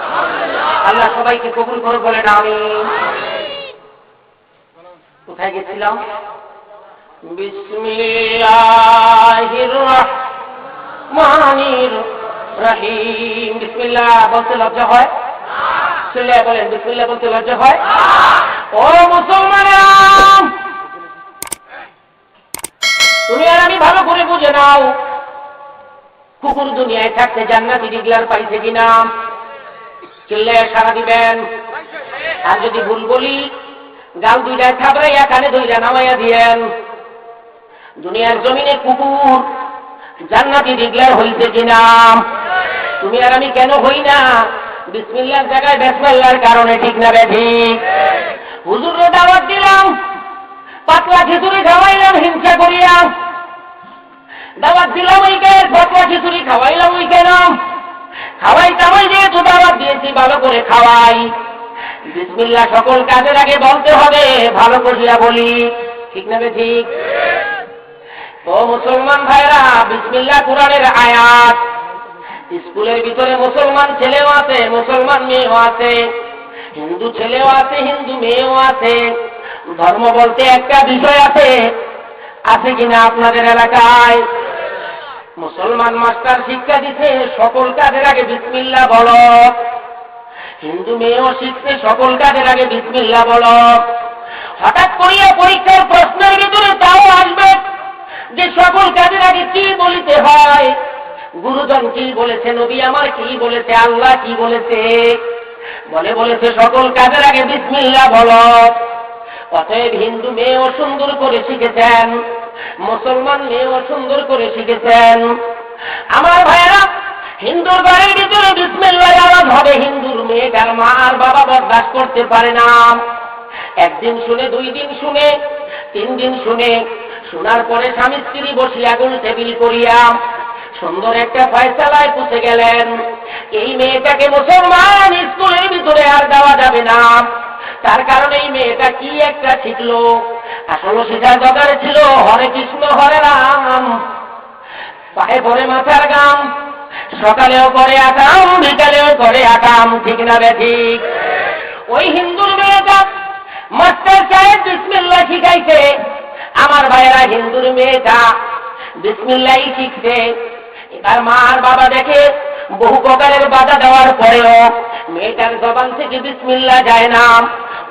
আল্লাহ সবাইকে কবুল করে বলেন আমিন। কোথায় গেছিলাম? বিসমিল্লাহির রহমানির রহিম। বিসমিল্লাহ বলতে লজ্জা হয়? বিসমিল্লাহ বলেন, বিসমিল্লাহ বলতে লজ্জা হয়? ও মুসলমানেরা, তুমি আর আমি ভালো করে বুঝে নাও, কুকুর দুনিয়ায় থাকতে জান্নাতি ডিগলার পাইছে কিনা? চিল্লায় সারা দিবেন। আর যদি ভুল বলি, গাল দুইটায় থাবড়াইয়া কানে দুইটা নামাইয়া দিয়েন। দুনিয়ার জমিনে কুকুর জান্নাতি ডিগলার হইছে কিনা? তুমি আর আমি কেন হই না? বিসমিল্লাহর জায়গায় বিসমিল্লাহর কারণে, ঠিক না ঠিক? হুজুররে দাওয়াত দিলাম, পাতলা খিচুড়ি খাওয়াইলাম হিংসা করিয়া। দাওয়াত দিলাম ওই কে, পাতলা খিচুড়ি খাওয়াইলাম ওই কেন? খাওয়াই টাওয়াই যেহেতু দাওয়াত দিয়েছি, ভালো করে খাওয়াই। বিসমিল্লাহ সকল কাজের আগে বলতে হবে, ভালো করিয়া বলি, ঠিক না ঠিক? ও মুসলমান ভাইরা, বিসমিল্লাহ কোরআনের আয়াত। স্কুলের ভিতরে মুসলমান ছেলেও আছে, মুসলমান মেয়েও আছে, হিন্দু ছেলেও আছে, হিন্দু মেয়েও আছে। ধর্ম বলতে একটা বিষয় আছে, আছে কিনা আপনাদের এলাকায়? মুসলমান মাস্টার শিক্ষা দিচ্ছে সকল কাজের আগে বিসমিল্লাহ বলো। হিন্দু মেয়েও শিখছে সকল কাজের আগে বিসমিল্লাহ বলো। হঠাৎ করিয়া পরীক্ষার প্রশ্নের ভিতরে তাও আসবে যে সকল কাজের আগে কি বলিতে হয়, গুরুজন কি বলেছে, নবী আমার কি বলেছে, আল্লাহ কি বলেছে, বলেছে সকল কাজের আগে বিসমিল্লাহ বলো। অতএব হিন্দু মেয়েও সুন্দর করে শিখেছেন, মুসলমান মেয়েও সুন্দর করে শিখেছেন। আমার ভাইয়েরা, হিন্দুর বাড়ির ভিতরে বিসমিল্লাহ আওয়াজ হবে, হিন্দুর মেয়েটার মা আর বাবা বরদাস্ত করতে পারে না। একদিন শুনে, 2 দিন শুনে, 3 দিন শুনে, শোনার পরে স্বামী স্ত্রী বসিয়া গোল টেবিল করিয়া সুন্দর একটা ফয়সালায় পৌঁছে গেলেন। এই মেয়েটাকে মুসলমান স্কুলের ভিতরে আর দেওয়া যাবে না। তার কারণে এই মেয়েটা কি একটা শিখলো, আসলে শেখার দরকার ছিল হরে কৃষ্ণ হরে রাম, পায়ে পরে মাথার গাম, সকালেও করে আকাম, বিকালেও করে আকাম, ঠিক না ঠিক? ওই হিন্দুর মেয়েটা মাস্টার সাহেব বিসমিল্লাহ শিখাইছে। আমার ভাইয়েরা, হিন্দুর মেয়েটা বিসমিল্লাহ শিখছে। এবার মা আর বাবা দেখে বহু প্রকারের বাধা দেওয়ার পরেও মেয়েটার জবান থেকে বিসমিল্লাহ যায় না।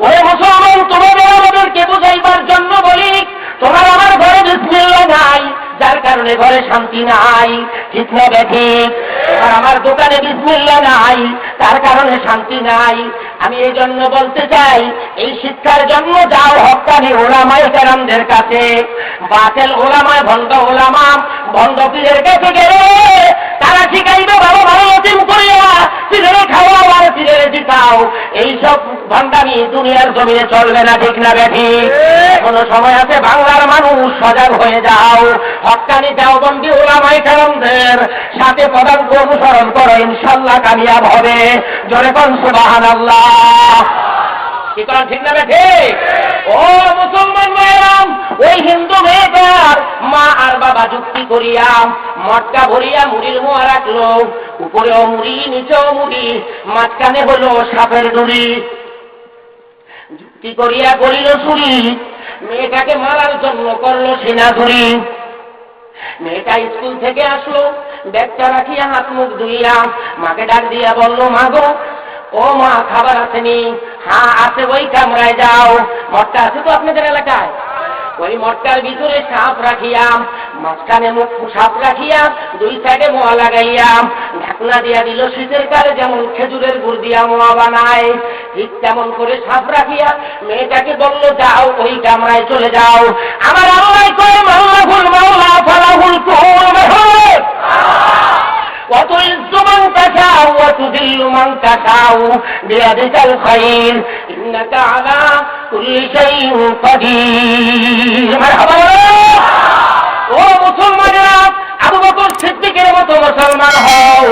ওরে মুসলমান, তোমাদের আমাদেরকে বুঝাইবার জন্য বলি, তোমার আমার ঘরে বিসমিল্লাহ নাই, যার কারণে ঘরে শান্তি নাই, ঠিক না ঠিক? তোমার আমার দোকানে বিসমিল্লাহ নাই, তার কারণে শান্তি নাই। আমি এই জন্য বলতে চাই, এই শিক্ষার জন্য যাও হক্কানি ওলামায়ে কেরামদের কাছে। বাতিল ওলামায় ভণ্ড ওলামা, ভণ্ড পীরের কাছে গেলে তারা শিখাইবে ভালো ভালো অতিম করিয়া সিলেরে খাওয়াও আর সিলেরে জিতাও। এইসব ভান্ডামি দুনিয়ার জমিনে চলবে না, ঠিক না বেঠি? এখনো সময় আছে, বাংলার মানুষ সজাগ হয়ে যাও। হক্কানি দেওবন্দি ওলামায়ে কেরামদের সাথে পদাঙ্ক অনুসরণ করো, ইনশাআল্লাহ কামিয়াব হবে। জোরে কোন সুবহানাল্লাহ। কি করেন, ঠিক না বেঠি? ও মুসলমান ভাইরাম, ওই হিন্দু মেয়েটার মা আর বাবা যুক্তি করিয়া মটকা ভরিয়া মুড়ির মোয়া রাখলো, উপরেও মুড়ি নিচেও মুড়ি, মাঝখানে হলো সাপের ডুরি। যুক্তি করিয়া করিল চুরি, মেয়েটাকে মারার জন্য করলো সিনাঝুরি। মেয়েটা স্কুল থেকে আসলো, ব্যাগটা রাখিয়া হাত মুখ ধুইয়া মাকে ডাক দিয়া বলল, মা গো, ও মা, খাবার আসেনি? হ্যাঁ আছে, ওই কামরায় যাও। মটকা আছে তো আপনাদের এলাকায়? ওই মটকার ভিতরে সাপ রাখিয়া, মাঝখানে মুখ সাপ রাখিয়া, দুই সাইডে মোয়া লাগাইয়া ঢাকনা দিয়া দিল। শীতের কালে যেমন খেজুরের গুড় দিয়া মোয়া বানায়, ঠিক তেমন করে সাপ রাখিয়া মেয়েটাকে বলল, যাও ওই কামরায় চলে যাও। আমার আল্লাহ কয়, মাওলাহুল মাওলা ফালাহুল কুল, وتعز من تشاء وتذل من تشاء بيدك الخير إنك على كل شيء قدير। مرحبا। ও মুসলমানেরা, আবু বকর সিদ্দিকের মতো মুসলমান হও,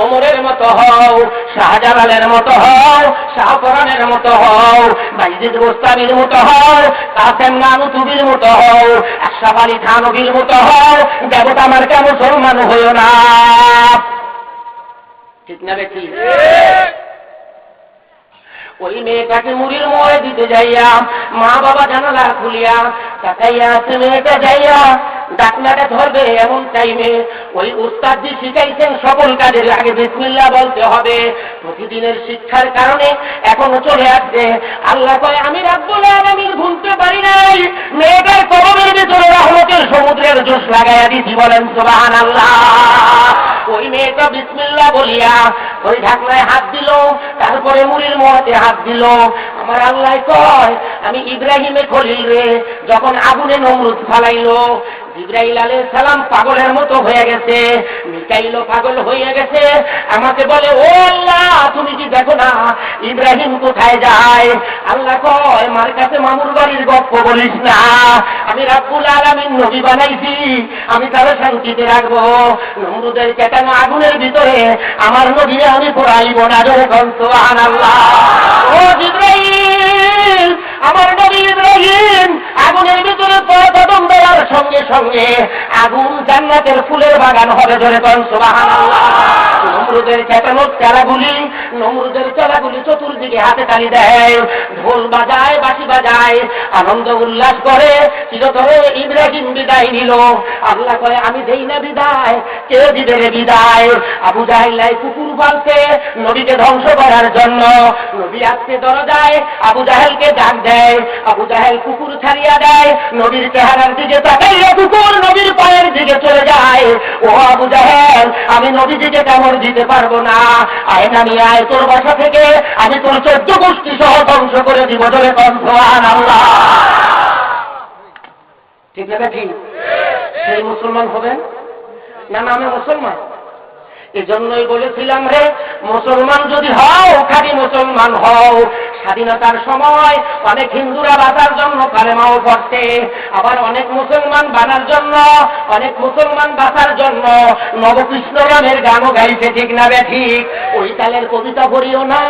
ওমরের মতো হও, শাহজালালের মতো হও, শাহপরানের মতো হও, বাইজিদ গোস্তামির মতো হও, কাসেম নানুতুবির মতো হও, আশরাফ আলী থানভীর মতো হও, দেবতা মার্কা মুসলমান হইও না। ঠিক না বেঠি? ওই মেয়েটাকে মুড়ির মোড়ে দিতে যাইয়া মা বাবা জানালা খুলিয়া তাকাইয়া আছে। মেয়েটা যাইয়া ডাকনাটা ধরবে এমন টাইমে ওই উস্তাদজি শিখাইছেন সকল কাজের আগে বিসমিল্লাহ বলতে হবে। প্রতিদিনের শিক্ষার কারণে এখনো চলে আসছে। আল্লাহ কয়, আমি রাব্বুল আলামিন ভুলতে পারি নাই, মেয়েটার কলমের ভিতরে রহমতের সমুদ্রের জোশ লাগাইয়া দিছি। বলেন সুবহানাল্লাহ। ওই মেয়েটা বিসমিল্লাহ বলিয়া ওই ঢাকনায় হাত দিল, তারপরে মুড়ির মোয়াতে হাত দিল। আমার আল্লাহ কয়, আমি ইব্রাহিমে খলিল রে যখন আগুনে নমরুদ ফালাইলো, জিবরাইল আলাইহিস সালাম পাগলের মতো হয়ে গেছে, মিকাইলও পাগল হয়ে গেছে। আমাকে বলে, ও আল্লাহ, তুমি কি দেখো না ইব্রাহিম কোথায় যায়? আল্লাহ কয়, মার কাছে মামুর বাড়ির গপ্প বলিস না, আমি রাব্বুল আলামিন নবী বানাইছি, আমি তারা শান্তিতে রাখবো। নমরুদের কেটানো আগুনের ভিতরে আমার নবী আমি পোড়াইব না। জোরে কোন সুবহানাল্লাহ। ও জিবরাইল, আমার নবী ইব্রাহিম আগুনের ভিতরে কদম দেওয়ার সঙ্গে সঙ্গে আগুন জান্নাতের ফুলের বাগান হবে। জোরে কোন সুবহানাল্লাহ। নমরুদের চেতানো চালাগুলি, নমরুদের চালাগুলি চতুর্দিকে হাতে তালি দেয়, ঢোল বাজায়, বাঁশি বাজায়, আনন্দ উল্লাস করে। চিরতরে ইব্রাহিম বিদায় নিল। আল্লাহ কয়, আমি দেই না বিদায়, কে দিবে রে বিদায়? আবু জাহেল কুকুর পালছে নবীকে ধ্বংস করার জন্য। নবী আসতে দরজায় আবু জাহেলকে ডাক দেয়, আবু জাহেল কুকুর ছাড়িয়া দেয়, নবীর চেহারার দিকে তাকাইয়া কুকুর নবীর পায়ের দিকে চলে যায়। ও আবু জাহেল, আমি নবীজিকে কামড় দিতে পারবো না, আয় নামি আয়, তোর বাসা থেকে আমি তোর 14 গোষ্ঠী সহ ধ্বংস করে দিব। ধরে কোন সুবহানাল্লাহ। ঠিক না ঠিক? সেই মুসলমান হবেন না? নামে মুসলমান। এজন্যই বলেছিলাম রে, মুসলমান যদি হও, খাঁটি মুসলমান হও। স্বাধীনতার সময় অনেক হিন্দুরা বাঁচার জন্য কালেমাও পড়ছে, আবার অনেক মুসলমান বানার জন্য, অনেক মুসলমান বাঁচার জন্য নবকৃষ্ণ রামের গানও গাইছে। ঠিক না ঠিক? ওই তালের কবিতা পড়িও না,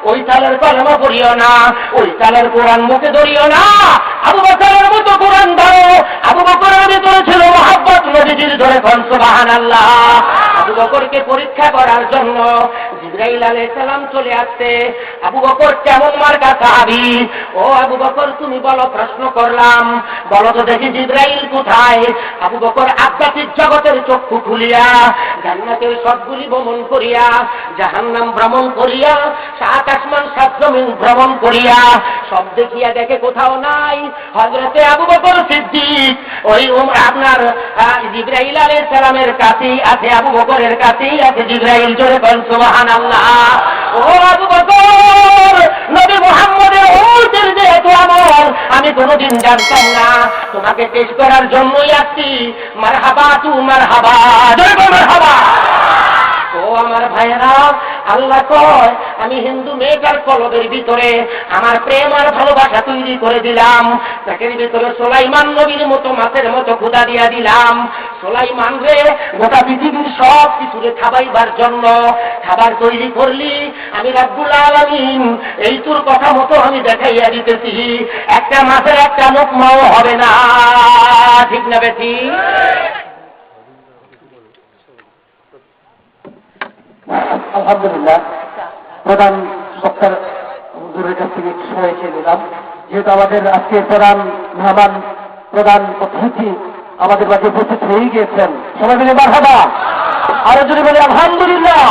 ওই তালের কলমা পড়িও না, ওই তালের কোরআন মুখে ধরিও না। আবু বকরের মতো কোরআন ধরো। আবু বকরের ভিতরে ছিল মহব্বত নবীজির। ধরে কোন সুবহানাল্লাহ। আবু বকরকে পরীক্ষা করার জন্য জিবরাইল আলাইহিস সালাম চলে আসছে। আবু বকর কেমন মার্কা সাহাবী? ও আবু বকর, তুমি বলো, প্রশ্ন করলাম, বলো তো দেখি জিবরাইল কোথায়? আবু বকর আধ্যাত্মিক জগতের চক্ষু খুলিয়া জান্নাতের সবগুলি ভ্রমণ করিয়া, জাহান্নাম ভ্রমণ করিয়া, সাত আসমান সাত জমিন ভ্রমণ করিয়া সব দেখিয়া দেখে কোথাও নাই হযরতে আবু বকর সিদ্দিক। ওই আপনার জিবরাইল আলাইহিস সালামের কাছেই আছে, আবু বকরের কাছেই আছে জিবরাইল। জোরে বল সুবহানাল্লাহ। ও আবু বকর, নবী মুহাম্মদের উম্মতের যে এত আমল আমি কোনোদিন জানতাম না, তোমাকে টেস্ট করার জন্যই আসছি। মারহাবা তু মারহাবা। জোরে বল মারহাবা। আমার ভাইয়েরা, আল্লাহ কয় আমি হিন্দু মেয়েটার কলবের ভিতরে আমার প্রেম আর ভালোবাসা তৈরি করে দিলাম, তাকের ভিতরে সুলাইমান নবীর মতো মাছের মতো ক্ষুধা দিয়া দিলাম। সুলাইমান রে গোটা পৃথিবীর সব কিছুরে খাবাইবার জন্য খাবার তৈরি করলি, আমি রব্বুল আলামিন এই তোর কথা মতো আমি দেখাইয়া দিতেছি, একটা মাছের একটা লোকমাও হবে না, ঠিক না বেশি? আলহামদুলিল্লাহ, প্রধান বক্তার হুজুরের কাছ থেকে সময় চেয়ে নিলাম। যেহেতু আমাদের আজকে প্রধান মেহমান, প্রধান অতিথি আমাদের মাঝে উপস্থিত হয়ে গিয়েছেন, সবাই মিলে মারহাবা, আরো যদি বলি আলহামদুলিল্লাহ।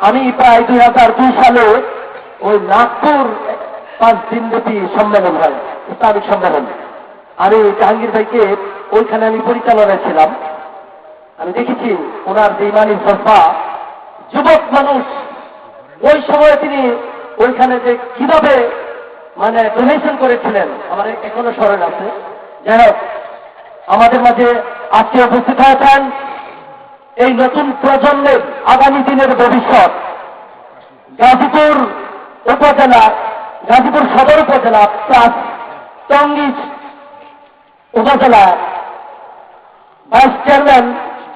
আমি প্রায় 2002 সালে ওই নাগপুর 5 দিনব্যাপী সম্মেলন হয়, ইসলামিক সম্মেলন, আমি জাহাঙ্গীর ভাইকে ওইখানে আমি পরিচালনায় ছিলাম। আমি দেখেছি ওনার যে ইমানি জজ্বা, যুবক মানুষ ওই সময় তিনি ওইখানে যে কিভাবে মানে ডোনেশন করেছিলেন আমার এখনো স্মরণ আছে। যাই হোক, আমাদের মাঝে আজকে উপস্থিত হয়েছেন এই নতুন প্রজন্মের আগামী দিনের ভবিষ্যৎ। গাজীপুর উপজেলা, গাজীপুর সদর উপজেলা প্লাস টঙ্গী উপজেলা ভাইস চেয়ারম্যান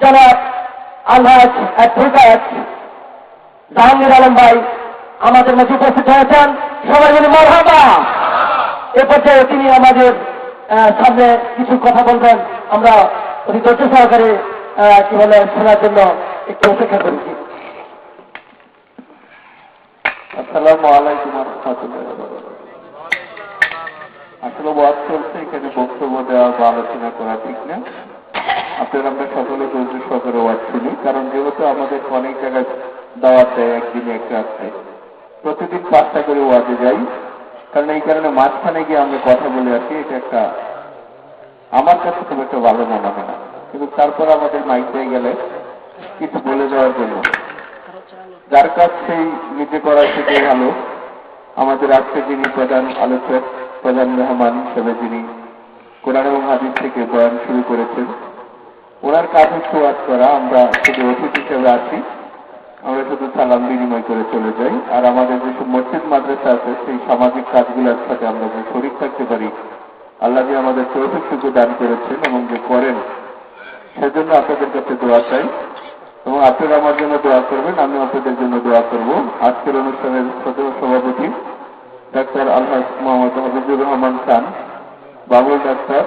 জনাব আলহাজ অ্যাডভোকেট জাহাঙ্গীর আলম ভাই আমাদের মধ্যে উপস্থিত হয়েছেন, সবাই মিলে মারহাবা। এ পর্যায়ে তিনি আমাদের সামনে কিছু কথা বলবেন, আমরা অতি ধৈর্য সহকারে কি বলে শোনার জন্য একটু অপেক্ষা করেছি। আসসালামু আলাইকুম ওয়া রাহমাতুল্লাহি ওয়া বারাকাতুহু। আসলে ওয়াজ চলছে, এখানে বক্তব্য দেওয়া বা আলোচনা করা ঠিক না। আপনারা আমরা সকলে ধৈর্য সহকারে ওয়াজ শুনি, কারণ যেহেতু আমাদের অনেক জায়গায় দাওয়াত দেয় একদিনে এক রাত্রে, প্রতিদিন 5টা করে ওয়াজে যাই, কারণ এই কারণে মাঝখানে গিয়ে আমরা কথা বলে আসি, এটা একটা আমার কাছে খুব একটা ভালো মনে হয় না। কিন্তু তারপর আমাদের মাইক হয়ে গেলে কিছু বলে দেওয়ার জন্য, যার কাজ সেই নিজে করা থেকে ভালো। আমাদের আজকে যিনি প্রধান আলোচক, প্রধান মেহমান হিসেবে যিনি কোরআন এবং হাদিস থেকে বয়ান শুরু করেছেন, ওনার কাজ হচ্ছে ওয়াজ করা। আমরা শুধু অতিথি হিসেবে আছি, আমরা শুধু সালাম বিনিময় করে চলে যাই। আর আমাদের যেসব মসজিদ মাদ্রাসা আছে সেই সামাজিক কাজগুলোর সাথে আমরা যে শরীক থাকতে পারি, আল্লাহ যে আমাদের তৌফিক সুযোগ দান করেছেন এবং যে করেন, সেজন্য আপনাদের কাছে দোয়া চাই এবং আপনারা আমার জন্য দোয়া করবেন, আমি আপনাদের জন্য দোয়া করব। আজকের অনুষ্ঠানের সভাপতি ডাক্তার আলহাজ মোহাম্মদ হাফিজুর রহমান খান, বাবুল ডাক্তার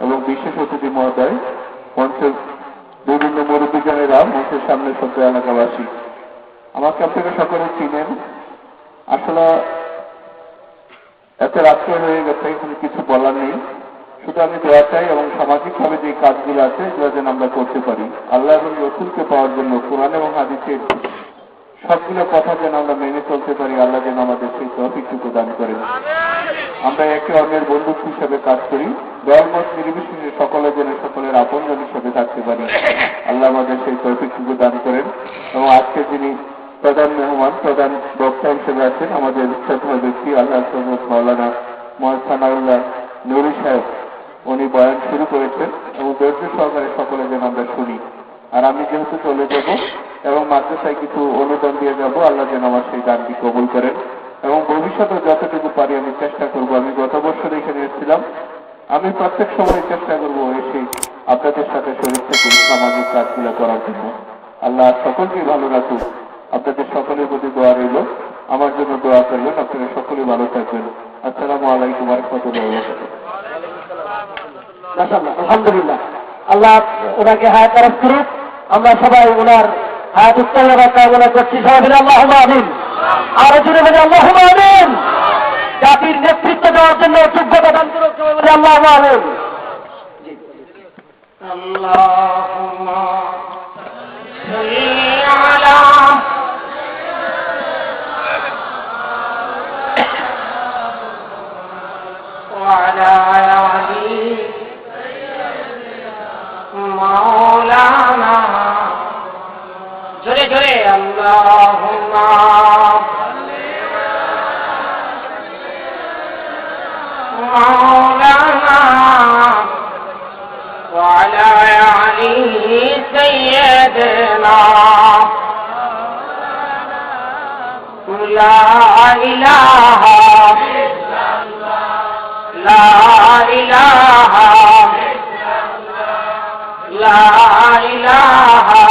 এবং বিশেষ অতিথি মহোদয়, মঞ্চের বিভিন্ন মুরব্বীজনেরা, মঞ্চের সামনে সত্য এলাকাবাসী, আমাকে আপনারা সকলে চিনেন। আসলে এত রাত্র হয়ে গেছে, এখানে কিছু বলার নেই, শুধু আমি দোয়া চাই এবং সামাজিকভাবে যে কাজগুলো আছে এগুলো যেন আমরা করতে পারি। আল্লাহ এবং রসুলকে পাওয়ার জন্য কোরআন এবং হাদিসের সবগুলো কথা যেন আমরা মেনে চলতে পারি, আল্লাহ যেন আমাদের সেই তৌফিকটুকু দান করেন। আমরা একে অন্যের বন্ধুত্ব হিসেবে কাজ করি, দলমত নির্বিশেষে সকলে যেন সকলের আপনজন হিসেবে থাকতে পারি, আল্লাহ আমাদের সেই তৌফিকটুকু দান করেন। এবং আজকে যিনি প্রধান মেহমান, প্রধান বক্তা হিসেবে আছেন আমাদের শ্রদ্ধেয় ব্যক্তি আল্লাহ মাওলানা সানাউল্লাহ নুরি সাহেব, উনি বয়ান শুরু করেছেন এবং ধৈর্য সহকারে সকলে যেন আমরা শুনি। আর আমি যেহেতু চলে যাব এবং মাদ্রাসায় কিছু অনুদান দিয়ে যাব, আল্লাহ যেন আমার সেই দানটি কবুল করেন এবং ভবিষ্যতে যতটুকু পারি আমি চেষ্টা করব। আমি গত বছর এখানে এসেছিলাম, আমি প্রত্যেক সময় চেষ্টা করব এসে আপনাদের সাথে শরীর থেকে সামাজিক কাজগুলো করার জন্য। আল্লাহ সকলকেই ভালো রাখুন, আপনাদের সকলের প্রতি দোয়া রইল, আমার জন্য দোয়া করবেন, আপনারা সকলে ভালো থাকবেন। আসসালামু আলাইকুম ওয়া রাহমাতুল্লাহি ওয়া বারাকাতুহু। মাশাআল্লাহ, আলহামদুলিল্লাহ, আল্লাহ ওনাকে হায়াত তরফ করুক। আমরা সবাই ওনার হায়াত উত্তোলনের কামনা করছি, সবাই মিলে আল্লাহুম্মা আমিন। আরো জোরে বলে আল্লাহুম্মা আমিন। জাতির নেতৃত্ব দেওয়ার জন্য যোগ্যতা দান করুক, সবাই মিলে আল্লাহুম্মা আমিন। আল্লাহুম্মা সাল্লি আলা وعلى آل مولانا জোরে জোরে আল্লাহুম্মা مولانا وعلى آل سيدنا লা ইলাহা লা ইলাহা লা ইলাহা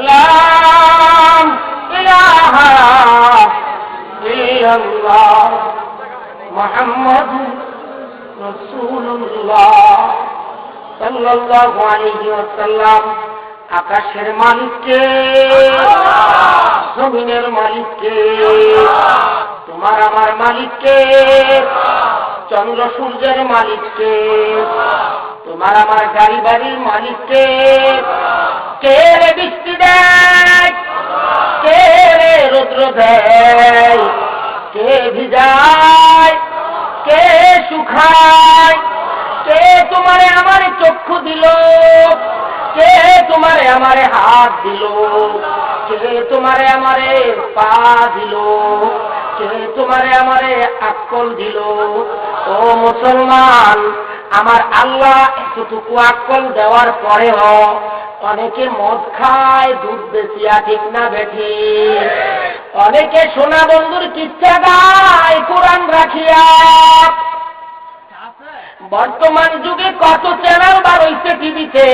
লা ইলাহা ইল্লাল্লাহ মুহাম্মাদুর রাসূলুল্লাহ সাল্লাল্লাহু আলাইহি ওয়াসাল্লাম। আকাশের মালিককে, জমিনের মালিককে, তোমার আমার মালিককে, চন্দ্র সূর্যের মালিককে, তোমার আমার গাড়ি বাড়ির মালিককে, কে রে বৃষ্টি দেয়, কে রে রৌদ্র দেয়, কে ভিজায়, কে শুকায়, কে তোমারে আমারে চক্ষু দিল, কে তোমারে আমারে হাত দিল, কে তোমারে আমারে পা দিল, কে তোমারে আমারে আকল দিল। ও মুসলমান, আমার আল্লাহ এতটুকু আকল দেওয়ার পরেও অনেকে মদ খায় দুধ বেচিয়া, ঠিক না বেঠি? অনেকে সোনা বন্ধুর কিচ্ছা গায় কোরআন রাখিয়া। বর্তমান যুগে কত চ্যানেল বার হইছে টিভিতে,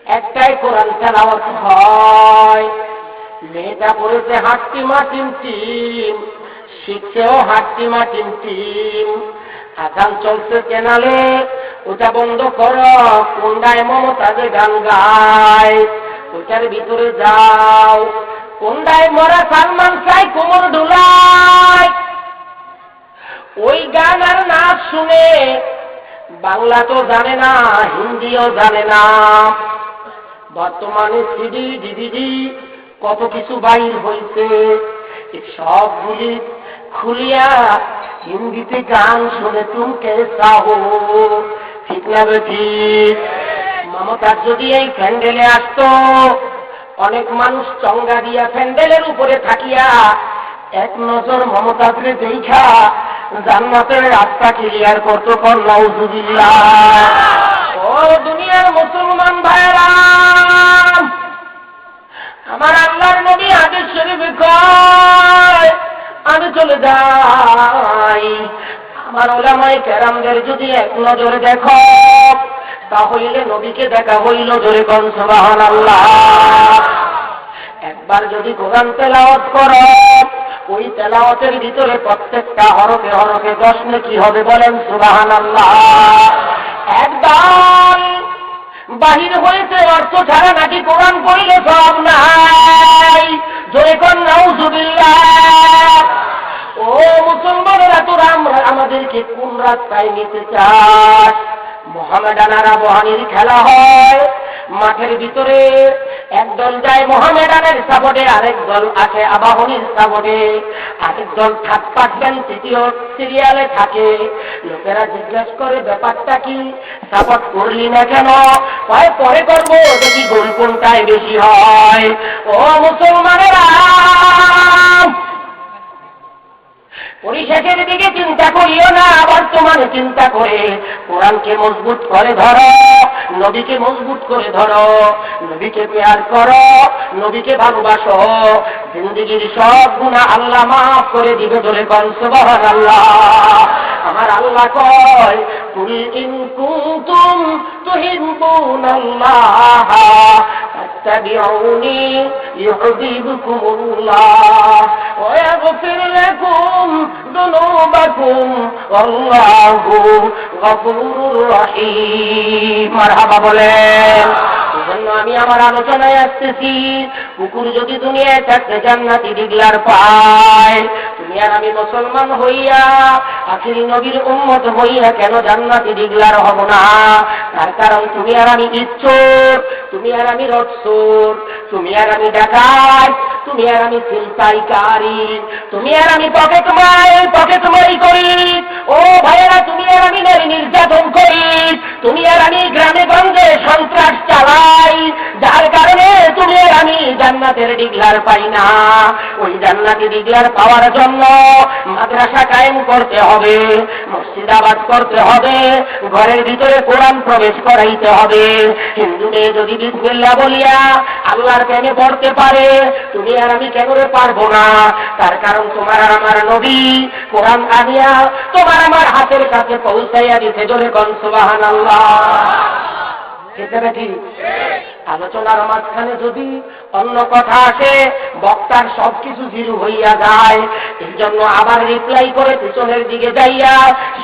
একটাই কোরআন তেলাওয়াত হয়। মেয়েটা পড়েছে হাট্টিমা টিম টিম, শিখছেও হাট্টিমা টিম টিম। আজান চলছে চ্যানেলে, ওটা বন্ধ করো, কোনটায় মমতাজে গান গায় ওটার ভিতরে যাও। কোনটায় মরা সালমান চাই কোমর ডোলায়, ওই গান আর নাচ শুনে বাংলা তো জানে না, হিন্দিও জানে না। বর্তমানে সিডি ডিভিডি কত কিছু বাইর হয়েছে, সবগুলি খুলিয়া হিন্দিতে গান শুনে তুমকে চাও, ঠিক না বেঠিক? মমতাজ যদি এই প্যান্ডেলে আসতো, অনেক মানুষ চঙ্গা দিয়া প্যান্ডেলের উপরে থাকিয়া এক নজর মমতাজরে দেখা জান্নাতের রাস্তা ক্লিয়ার করতো। কর নাউজুবিল্লাহ। ও দুনিয়ার মুসলমান ভাইরা, আমার আল্লাহর নবী হাদিস শরীফে কয়, আমি চলে যাই, আমার উলামায়ে কেরামদের যদি এক নজরে দেখো, তাহলে নবীকে দেখা হইল। জোরে কোন সুবহানাল্লাহ। একবার যদি কোরআন তেলাওয়াত করো, ওই তেলাওয়াতের ভিতরে প্রত্যেকটা হরফে হরফে 10 নেকি হবে। বলেন সুবহানাল্লাহ। একদম বাহির হয়েছে অর্থ ছাড়া নাকি কোরআন পড়লে সব নাই। জোরে কোন নাউজুবিল্লাহ। ও মুসলমানেরা, তোরা আমাদেরকে কোন রাস্তায় নিতে চাস? মোহামেডানার আবহানির খেলা হয়, মাঠের ভিতরে একদল যায় মোহামেডানের সাপোর্টে, আরেক দল আসে আবাহনীর সাপোর্টে, আরেক দল 3rd তৃতীয় সিরিয়ালে থাকে। লোকেরা জিজ্ঞেস করে, ব্যাপারটা কি, সাপোর্ট করলি না কেন? পরে করবো, দেখি গোল কোনটায় বেশি হয়। ও মুসলমানেরা, পরিশেষের দিকে চিন্তা করিও না, বর্তমানে চিন্তা করে কোরআনকে মজবুত করে ধরো, নবীকে মজবুত করে ধরো, নবীকে প্যার করো, নবীকে ভালোবাসো। জিন্দেগির সব গুনাহ আল্লাহ মাফ করে দিবে। বলে কোন সুবহানাল্লাহ। আমার আল্লাহ কয়, কুল ইন কুনতুম তুহিব্বুনাল্লাহ ফাত্তাবিউনি ইউহিব্বুকুমুল্লাহ ওয়া ইয়াগফির লাকুম যুনুবাকুম আল্লাহু গফুরুর রহিম। মারহাবা বলেন। এজন্য আমি আমার আলোচনায় আসতেছি, কুকুর যদি দুনিয়ায় থাকতে জান্নাতি ডিগলার পায়, তুমি আর আমি মুসলমান হইয়া আখির নবীর উম্মত হইয়া কেন জান্নাতি ডিগলার হব না? তার কারণ তুমি আর আমি ইচ্ছুক, তুমি আর আমি রটসুর, তুমি আর আমি ডাকাত, তুমি আর আমি ছিনতাইকারী, তুমি আর আমি পকেটমারি করি। ও ভাইয়েরা, তুমি আর আমি নারী নির্যাতন করি, তুমি আর আমি গ্রামে গঞ্জে সন্ত্রাস চালাই, যার কারণে তুমি আর আমি জান্নাতের ডিগলার পাই না। ওই জান্নাতি ডিগলার পাওয়ার জন্য মাদ্রাসা কায়েম করতে হবে, মসজিদ আবাদ করতে হবে, ঘরের ভিতরে কোরআন প্রবেশ করাইতে হবে। হিন্দু মেয়ে যদি বিসমিল্লাহ বলিয়া আল্লাহর প্রেমে পড়তে পারে, তুমি আর আমি কেন রে পারবো না? তার কারণ তোমার আর আমার নবী কোরআন আনিয়া তোমার আমার হাতের কাছে পৌঁছাইয়া দিতে। জোরে কোন সুবহানাল্লাহ। ঠিক না ঠিক? আলোচনার মাঝখানে যদি অন্য কথা আসে, বক্তার সবকিছু জিরো হইয়া যায়। এই জন্য আবার রিপ্লাই করে পিছনের দিকে যাইয়া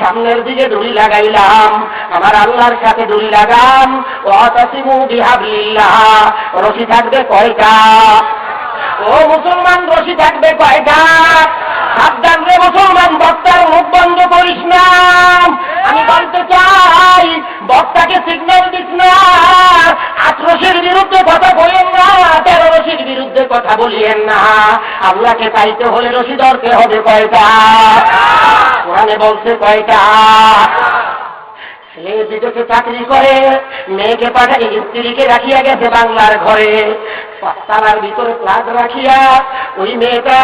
সামনের দিকে দড়ি লাগাইলাম। আমার আল্লাহর সাথে দড়ি লাগাম। ওয়াতাসিমু বিহাবলিল্লাহ। রশি থাকবে কয়টা? ও মুসলমান, রশি থাকবে কয়টা? সাবধান রে মুসলমান, বক্তার মুখ বন্ধ করিস না। আমি বলতে চাই, বক্তাকে সিগন্যাল দিস না। 8 রশির বিরুদ্ধে কথা বলেন না, 13 রশির বিরুদ্ধে কথা বলিয়েন না। আল্লাহকে পাইতে হলে রশি ধরতে হবে কয়টা? কোরআনে বলছে কয়টা? ছেলে বিদেশে চাকরি করে, মেয়েকে পাঠায়, স্ত্রীকে রাখিয়া গেছে বাংলার ঘরে। 5 তালার ভিতরে প্লাগ রাখিয়া ওই মেয়েটা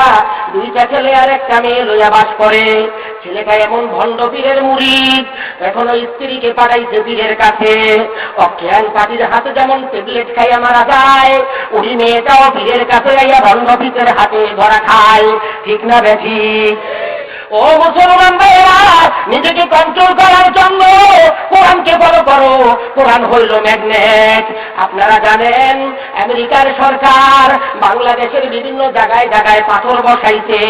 2টা ছেলে আর 1টা মেয়ে লইয়া বাস করে। ছেলেটা এমন ভণ্ড পীরের মুরিদ, এখন ওই স্ত্রীকে পাঠাইছে পীরের কাছে। অজ্ঞান পাটির হাতে যেমন ট্যাবলেট খাইয়া মারা যায়, ওই মেয়েটাও পীরের কাছে যাইয়া ভণ্ড পীরের হাতে ধরা খায়। ঠিক না বেঠিক? ও মুসলমান ভাইরা, নিজেকে কন্ট্রোল করার জন্য কোরআনকে ফলো করো। কোরআন হইল ম্যাগনেট। আপনারা জানেন আমেরিকার সরকার বাংলাদেশের বিভিন্ন জায়গায় জায়গায় পাথর বসাইছে।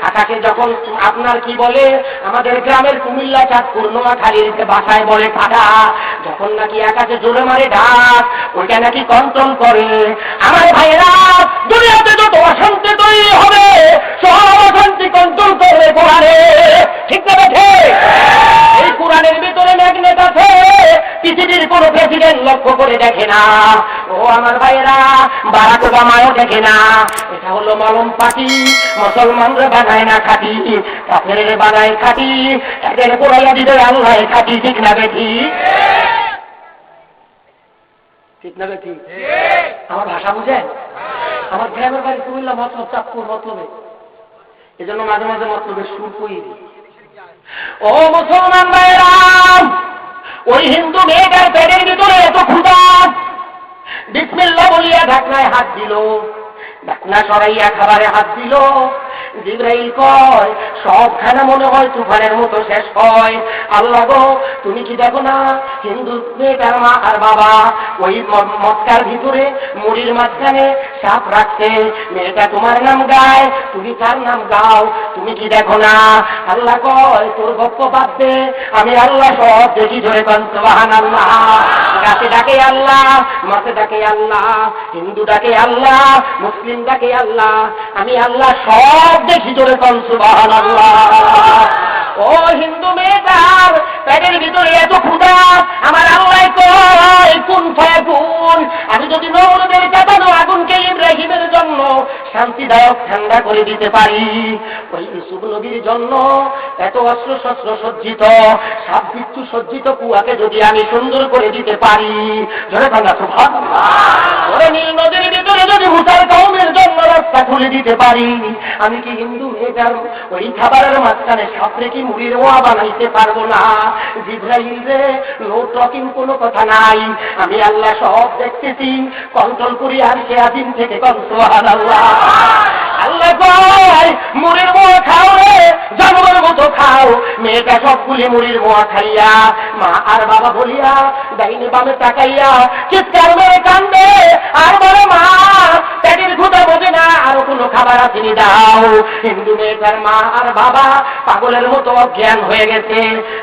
আকাশে যখন আপনার কি বলে, আমাদের গ্রামের কুমিল্লা, চাঁদপুর, নোয়াখালীর ভাষায় বলে ফাটা, যখন নাকি আকাশে জোরে মারে ঢাক, ওইটা নাকি কন্ট্রোল করে। আমার ভাইরা, দুনিয়াতে যত অশান্তি তৈরি হবে, সব অশান্তি কন্ট্রোল করবে কোরআনে। ঠিক না বেঠে? এই কোরআনের ভিতরে ম্যাগনেট আছে। পৃথিবীর কোন প্রেসিডেন্ট লক্ষ্য করে দেখে না। ও আমার ভাইয়েরা, বারাক ওবামাও দেখে না। এটা হলো মলম পাটি। মুসলমানরা বানায় না খাটি, কাফেরের বানায় খাটি। এদের কোরআনে দিবে আল্লাহ খাটি। ঠিক না বেঠি? ঠিক না বেঠি? আমার ভাষা বুঝেন? আমার গ্রামের বাড়ি কুমিল্লা, মতলব চাঁদপুর, মতলবে। এজন্য মাঝে মাঝে মতলবের সুর কই দিই। ও মুসলমান ভাইরা, ওই হিন্দু মেয়েটার পেটের ভিতরে এত ক্ষুধা, বিসমিল্লাহ বলিয়া ঢাকনায় হাত দিল, ঢাকনা সরাইয়া খাবারে হাত দিল। জিবরাইল কয়, সব খানা মনে হয় তুফানের মতো শেষ হয়। আল্লাহ গো, তুমি কি দেখো না, হিন্দু মেয়েটার মা আর বাবা ওই মক্কার ভিতরে মুড়ির মাঝখানে সাপ রাখছে। মেয়েটা তোমার নাম গায়, তুমি তার নাম গাও। তুমি কি দেখো না? আল্লাহ কয়, তোর গপ্প বাদ দে, আমি আল্লাহ সব দেখি। ধরে কোন সুবহানাল্লাহ। গাছে ডাকে আল্লাহ, মাছে ডাকে আল্লাহ, হিন্দু ডাকে আল্লাহ, মুসলিম ডাকে আল্লাহ, আমি আল্লাহ সব দেখি। জোরে কোন সুবহানাল্লাহ। ও হিন্দু মেয়েটার পেটের ভিতরে এত ক্ষুধা, আমার আল্লাহ কয় কুন ফায়াকুন। আমি যদি নমরুদের চাপানো আগুনকে ইব্রাহিমের জন্য শান্তিদায়ক ঠান্ডা করে দিতে পারি, ওই ইউসুফ নবীর জন্য এত অস্ত্র শস্ত্র সজ্জিত, সাপ বিচ্ছু সজ্জিত কুয়াকে যদি আমি সুন্দর করে দিতে পারি, ধরে ভাঙা সুবহানাল্লাহ। ওরে নীল নদীর ভিতরে যদি মুসার কওমের জন্য রাস্তা খুলে দিতে পারি, আমি কি হিন্দু মেয়েটার ওই খাবারের মাঝখানে সাপরে কি মুড়ির ওয়া বানাইতে পারবো না? জিবরাইল রে, নো টকিং, কোনো কথা নাই। আমি আল্লাহ সব দেখতেছি, কন্ট্রোল করি। আর সে আদিন থেকে কোন সুবহানাল্লাহ। আল্লাহ কয়, মুড়ির মোয়া খাও রে, জানোয়ারের মতো খাও। মেয়েটা সবগুলি মুড়ির মোয়া খাইয়া মা আর বাবা বলিয়া ডাইনে বামে তাকাইয়া চিৎকার মেরে কান্দে আর বলে, মা পেটের ক্ষুধা বোঝে না, আরো কোনো খাবার আসেনি, দাও। হিন্দু মেয়েটার মা আর বাবা পাগলের মতো অজ্ঞান হয়ে গেছে,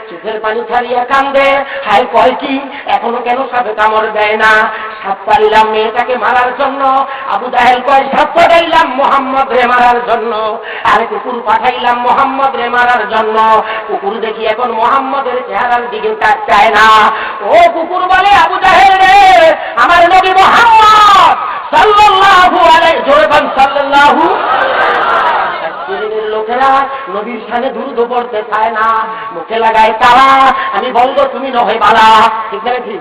চোখের পানি ছাড়িয়া কান্দে। হায় কয় কি, এখনো কেন সাপে কামড় দেয় না? সাপ পাইলাম মেয়েটাকে মারার জন্য। আবু জাহেল কয়, সাপ পাঠাইলাম মোহাম্মদ রে মারার জন্য, আর কুকুর পাঠাইলাম মোহাম্মদ রে মারার জন্য। কুকুর দেখি এখন মোহাম্মদের চেহারার দিকে চায় না। ও কুকুর বলে, আবু জাহেল রে, আমার নবী মোহাম্মদ সাল্লাল্লাহু আলাইহি সাল্লাল্লাহু লোকেরা নবীর সামনে দুরূদ পড়তে চায় না, মুখে লাগায় তালা। আমি বলবো তুমি নহে বালা। ঠিক না? ঠিক।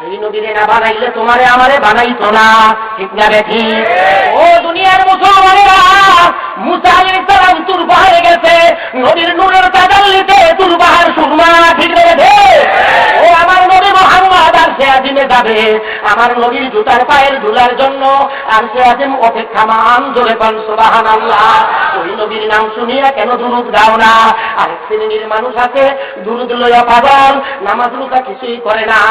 এই নবীরে না বানাইলে তোমারে আমারে বানাইতো না, ঠিক না বেঠি? ও দুনিয়ার মুসলমানেরা, মুসা আলাইহিস সালাম তুর পাহাড়ে গেছে, নবীর নূরের তাজাল্লিতে তুর পাহাড় সুরমা, ঠিক না বেঠি? ও আমার নবী মুহাম্মদ আরশে আজিমে যাবে, আমার নবীর জুতার পায়ের ধুলার জন্য আরশে আজিম অপেক্ষামান, জোরে বল সুবহানাল্লাহ। ওই নবীর নাম শুনিয়া কেন দুরূদ গাও না? আরেক শ্রেণীর মানুষ আছে দুরূদ লইয়া পাগল, নামাজ রোজা কিছুই করে না।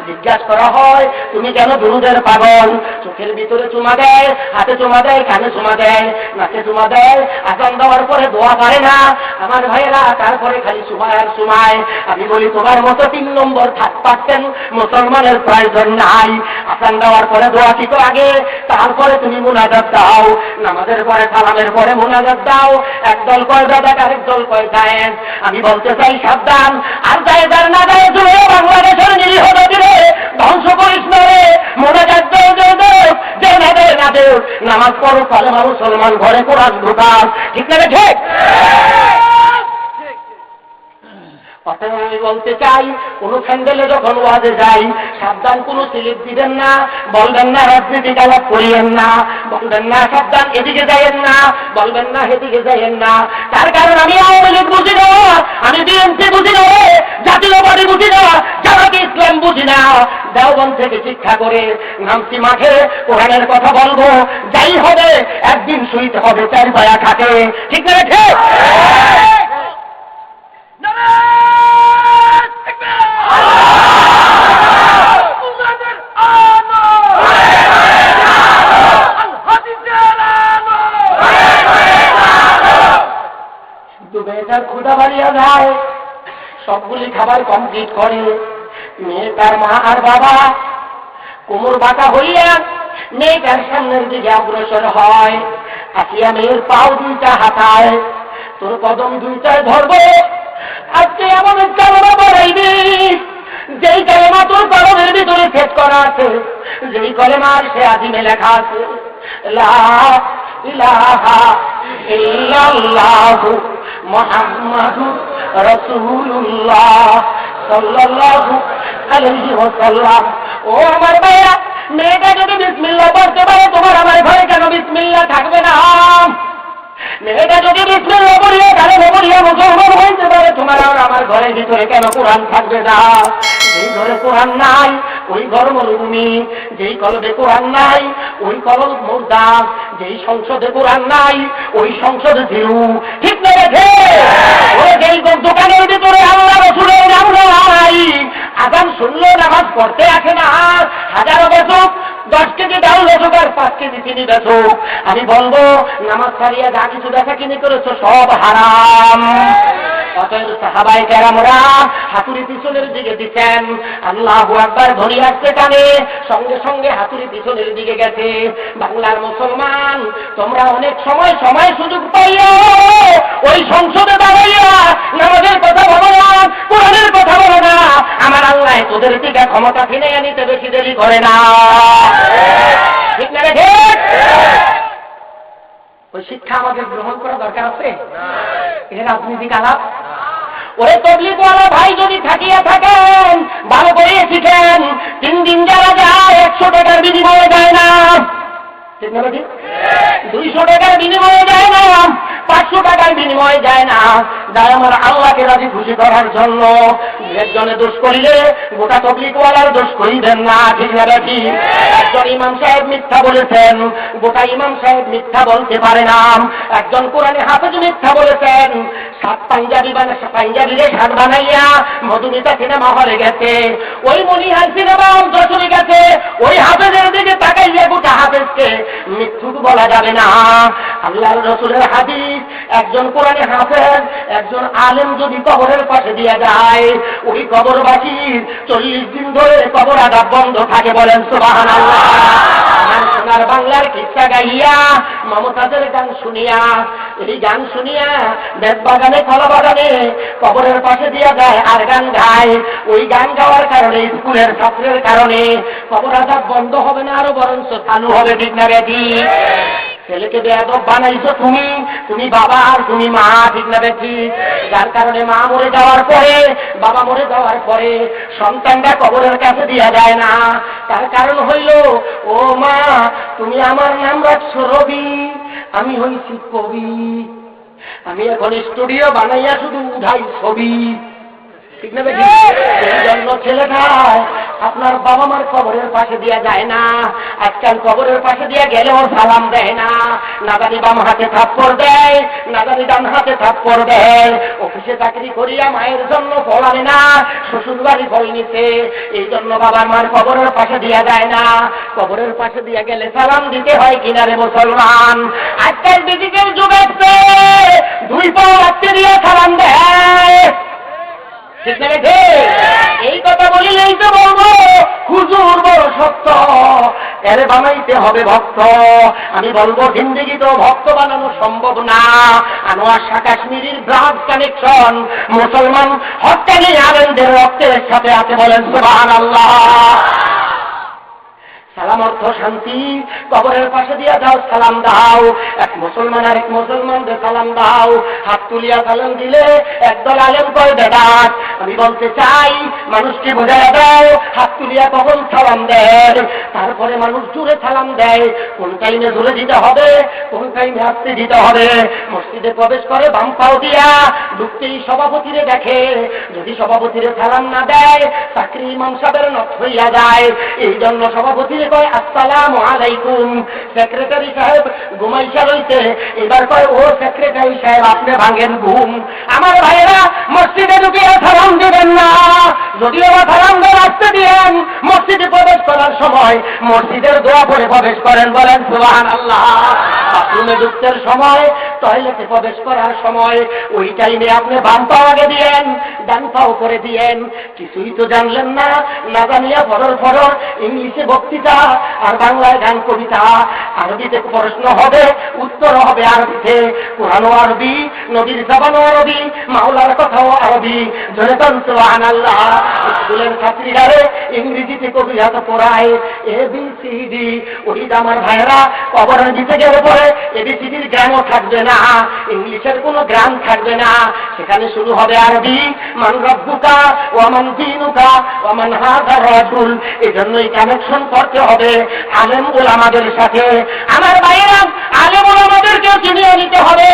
জিজ্ঞাসা করা হয় তুমি কেন দুরূদের পাগল? চোখের ভিতরে চুমা দেয়, হাতে চুমা দেয়, কানে চুমা দেয়, নাকে চুমা দেয়, আজান দেওয়ার পরে দোয়া পারে না। আমার ভাইয়েরা তারপরে খালি সুমায় আর সুমায়। আমি বলি তোমার মতো 3 নম্বর থাকতেন মুসলমানের প্রয়োজন নাই। আজান দেওয়ার পরে দোয়া কি তো আগে, তারপরে তুমি মুনাজাত দাও, নামাজের পরে সালামের পরে মুনাজাত দাও। একদল কয় দাদা, আরেক দল কয় জায়েজ। আমি বলতে চাই সাবধান, আর জায়েজ আর না জায়েজ হয়ে বাংলাদেশের নিরীহ নদীরে ধ্বংস করিস না রে। মুনাজাত দেও দেও দেও, যে না দেয় না দেও, নামাজ পড়ো, কালেমা মুসলমান, ঘরে কোরআন ঢোকাও, ঠিক না? ঠিক। আমি বলতে চাই, কোন প্যান্ডেলে যখন ওয়াজে যাই, সাবধান কোন স্লিপ দিবেন না, বলবেন না রাজনীতিক আলাপ করিয়েন না, বলবেন না সাবধান এদিকে যাইয়েন না, বলবেন না সেদিকে যাইয়েন না। তার কারণ আমি আওয়ামী লীগ বুঝি না, আমি বিএনপি বুঝি না, জাতীয়বাদী বুঝি না, জামাতে ইসলাম বুঝি না। দেওবন্দ থেকে শিক্ষা করে নামছি মাঠে, কোরআনের কথা বলবো, যাই হবে একদিন শুইতে হবে 4 পায়া খাটে, ঠিক না? ঠিক। মেয়েটার ক্ষুধা বাড়িয়া যায়, সবগুলি খাবার কমপ্লিট করে। মেয়েটার মা আর বাবা কোমর বাঁকা হইয়া মেয়েটার সামনের দিকে অগ্রসর হয়। আসিয়া মেয়ের পাও 2টা হাতায়, তোর কদম 2টায় ধরবো, আজকে এমন কালেমা পড়াইবি যেই কালেমা তোর কদমের ভিতরে সেট করা আছে, যেই কলেমার সে আজিমে লেখা আছে, লা ইলাহা ইল্লাল্লাহু মুহাম্মাদুর রাসূলুল্লাহ সাল্লাল্লাহু আলাইহি ওয়াসাল্লাম। ও আমার ভাইয়া, মেয়েটা যদি বিসমিল্লাহ পড়তে পারে, তোমার আমার ঘরে কেন বিসমিল্লাহ থাকবে না? মেয়েটা যদি বিসমিল্লাহ পড়িয়া কালেমা পড়িয়া মুসলমান হইতে পারে, তোমার আর আমার ঘরের ভিতরে কেন কোরআন থাকবে না? যেই ঘরে কোরআন নাই ওই ঘর মরুভূমি, যেই কলবে কোরআন নাই ওই কলব মুর্দা, যেই সংসদে কোরআন নাই ওই সংসদে জিরু, ঠিক না? রেখে ওই যেই দোকানের ভিতরে আল্লাহ রাসূলের নাম নাই, আযান শুনলে নামাজ পড়তে আসে না, হাজারো বেচুক, 10 কেজি ডাল বেচুক আর 5 কেজি চিনি বেচুক, আমি বলবো নামাজ ছাড়িয়া যা কিছু দেখা কিনি করেছো সব হারাম। অতএব সাহাবায়ে কেরামরা হাতুড়ি পিছনের দিকে দিচ্ছেন, আল্লাহু আকবার ধ্বনি আসছে কানে, সঙ্গে সঙ্গে হাতুড়ি পিছনের দিকে গেছে। বাংলার মুসলমান, তোমরা অনেক সময় সুযোগ পাইয়া ওই সংসদে দাঁড়াইয়া নামাজের কথা বলো না, কোরআনের কথা বলো না। আমার আল্লাহ তোদের থেকে ক্ষমতা ফিরিয়ে নিতে বেশি দেরি করে না, ঠিক না? ঠিক। ওই শিক্ষা আমাদের গ্রহণ করা দরকার আছে। এটা রাজনীতিক আলাপ। ওরে তবলিগওয়ালা ভাই যদি থাকিয়া থাকেন, ভালো করে শিখেন, 3 দিন যারা যায় 100 টাকার বিনিময়ে যায় না, ঠিক না? 200 টাকার বিনিময়ে যায় না, 500 টাকার বিনিময়ে যায় না, যায় আমার আল্লাহকে রাজি খুশি করার জন্য। একজনে দোষ করিলে গোটা তবলিগওয়ালার দোষ করিবেন না, ঠিক না? ঠিক। একজন ইমাম সাহেব মিথ্যা বলেছেন, গোটা ইমাম সাহেব মিথ্যা বলতে পারে না। একজন কোরআনে হাফেজ মিথ্যা বলেছেন, 7 পাঞ্জাবিরে 7 বানাইয়া মধুমিতা সিনেমা হলে গেছে, ওই মনিহার সিনেমা যশোরে গেছে, ওই হাফেজের দিকে তাকাইয়া গোটা হাফেজকে মিথ্যুক বলা যাবে না। আল্লাহর রাসূলের হাদিস, একজন কোরআনে হাফেজ, একজন আলেম যদি কবরের পাশে দিয়ে যায়, ওই কবরবাসীর 40 দিন ধরে কবর আযাব বন্ধ থাকে, বলেন সুবহানাল্লাহ। সোনার বাংলার কিচ্ছা গাইয়া, মমতাজের গান শুনিয়া, এই গান শুনিয়া বেত বাগানে, কলা বাগানে কবরের পাশে দিয়া যায় আর গান গায়। ওই গান গাওয়ার কারণে, স্কুলের ছাত্রের কারণে কবর আযাব বন্ধ হবে না, আরো বরঞ্চ চালু হবে, ঠিক না? বেটি ছেলেকে বেয়াদব বানাইছো তুমি, তুমি বাবা আর তুমি মা, ঠিক না বেশি? যার কারণে মা মরে যাওয়ার পরে, বাবা মরে যাওয়ার পরে সন্তানরা কবরের কাছে দিয়া যায় না। তার কারণ হইল, ও মা তুমি আমার নাম রাখছো রবি, আমি হইছি কবি, আমি এখন স্টুডিও বানাইয়া শুধু উঠাই ছবি, ঠিক না বেশি? এই জন্য ছেলেটায় আপনার বাবা মার কবরের পাশে দিয়া যায় না। আজকাল কবরের পাশে দিয়া গেলেও সালাম দেয় না, না জানি বাম হাতে থাপ্পড় দেয়, না জানি ডান হাতে থাপ্পড় দেয়। অফিসে চাকরি করিয়া মায়ের জন্য পড়াবে না, শ্বশুর বাড়ি ফল নিছে, এই জন্য বাবার মার কবরের পাশে দিয়া যায় না। কবরের পাশে দিয়া গেলে সালাম দিতে হয় কিনারে মুসলমান? আজকাল ডিজিটাল যুগ আসছে, দুই পাও রাখতে দিয়ে সালাম দেয়, ঠিক না বেঠে? এই কথা বলিলেই তো বলবো হুজুর বড় সত্য, এরে বানাইতে হবে ভক্ত। আমি বলবো জিন্দেগি তো ভক্ত বানানো সম্ভব না। আনোয়ার শাহ কাশ্মীরির ব্লাড কানেকশন মুসলমান হত্যানি আলেমদের রক্তের সাথে আছে, বলেন সুবহানাল্লাহ। সালাম অর্থ শান্তি, কবরের পাশে দিয়া যাও সালাম দাও, এক মুসলমান আর এক মুসলমানদের সালাম দাও। হাত তুলিয়া সালাম দিলে একদল আলেম কয় বেদাত। আমি বলতে চাই মানুষকে বোঝাইয়া দাও হাত তুলিয়া কখন সালাম দেয়, তারপরে মানুষ জোরে সালাম দেয়, কোন টাইমে জোরে দিতে হবে, কোন টাইমে আস্তে দিতে হবে। মসজিদে প্রবেশ করে বাম পাও দিয়া, ঢুকতেই সভাপতিরে দেখে, যদি সভাপতিরে সালাম না দেয় চাকরি ইমাম সাহেবের নষ্ট হইয়া যায়। এই জন্য সভাপতিরে কয় আসসালামু আলাইকুম। সেক্রেটারি সাহেব ঘুমাইয়া রইছে, এবার কয় ও সেক্রেটারি সাহেব আপনি ভাঙেন ঘুম। আমার ভাইয়েরা মসজিদে ঢুকিয়া সালাম দিবেন না, যদিও বা সালাম দেওয়া আসতে দিয়েন, মসজিদে প্রবেশ করার সময় মসজিদের দোয়া পড়ে প্রবেশ করেন, বলেন সুবহানাল্লাহ। বাথরুমে ঢুকতে সময়, টয়লেটে প্রবেশ করার সময় ওই টাইমে আপনি বাম পাও আগে দিয়েন, ডান পাও করে দিয়েন। কিছুই তো জানলেন না, না জানিয়া ফরর ফরর ইংলিশে বক্তৃতা আর বাংলায় গান কবিতা। আরবিতে প্রশ্ন হবে, উত্তর হবে আরবিতে, কোরআনও আরবি, নবীর জবানও আরবি, মাওলার কথাও আরবি, জোরে বলেন সুবহানাল্লাহ। স্কুলের ছাত্রীরারে ইংরেজিতে কবিতা পড়ায় ABCD, ওই আমার ভাইয়েরা কবরের দিতে গেলে পরে ABCDর গ্রামও থাকবে না, ইংলিশের কোনো গ্রাম থাকবে না, সেখানে শুরু হবে আরবি, মান রব্বুকা ওয়া মান দীনুকা ওয়া মান হাযা রাসূল। এজন্যই কানেকশন করতে হবে আলেম ওলামাদের সাথে। আমার ভাইয়েরা আলেম ওলামাদেরকে চিনিয়ে নিতে হবে।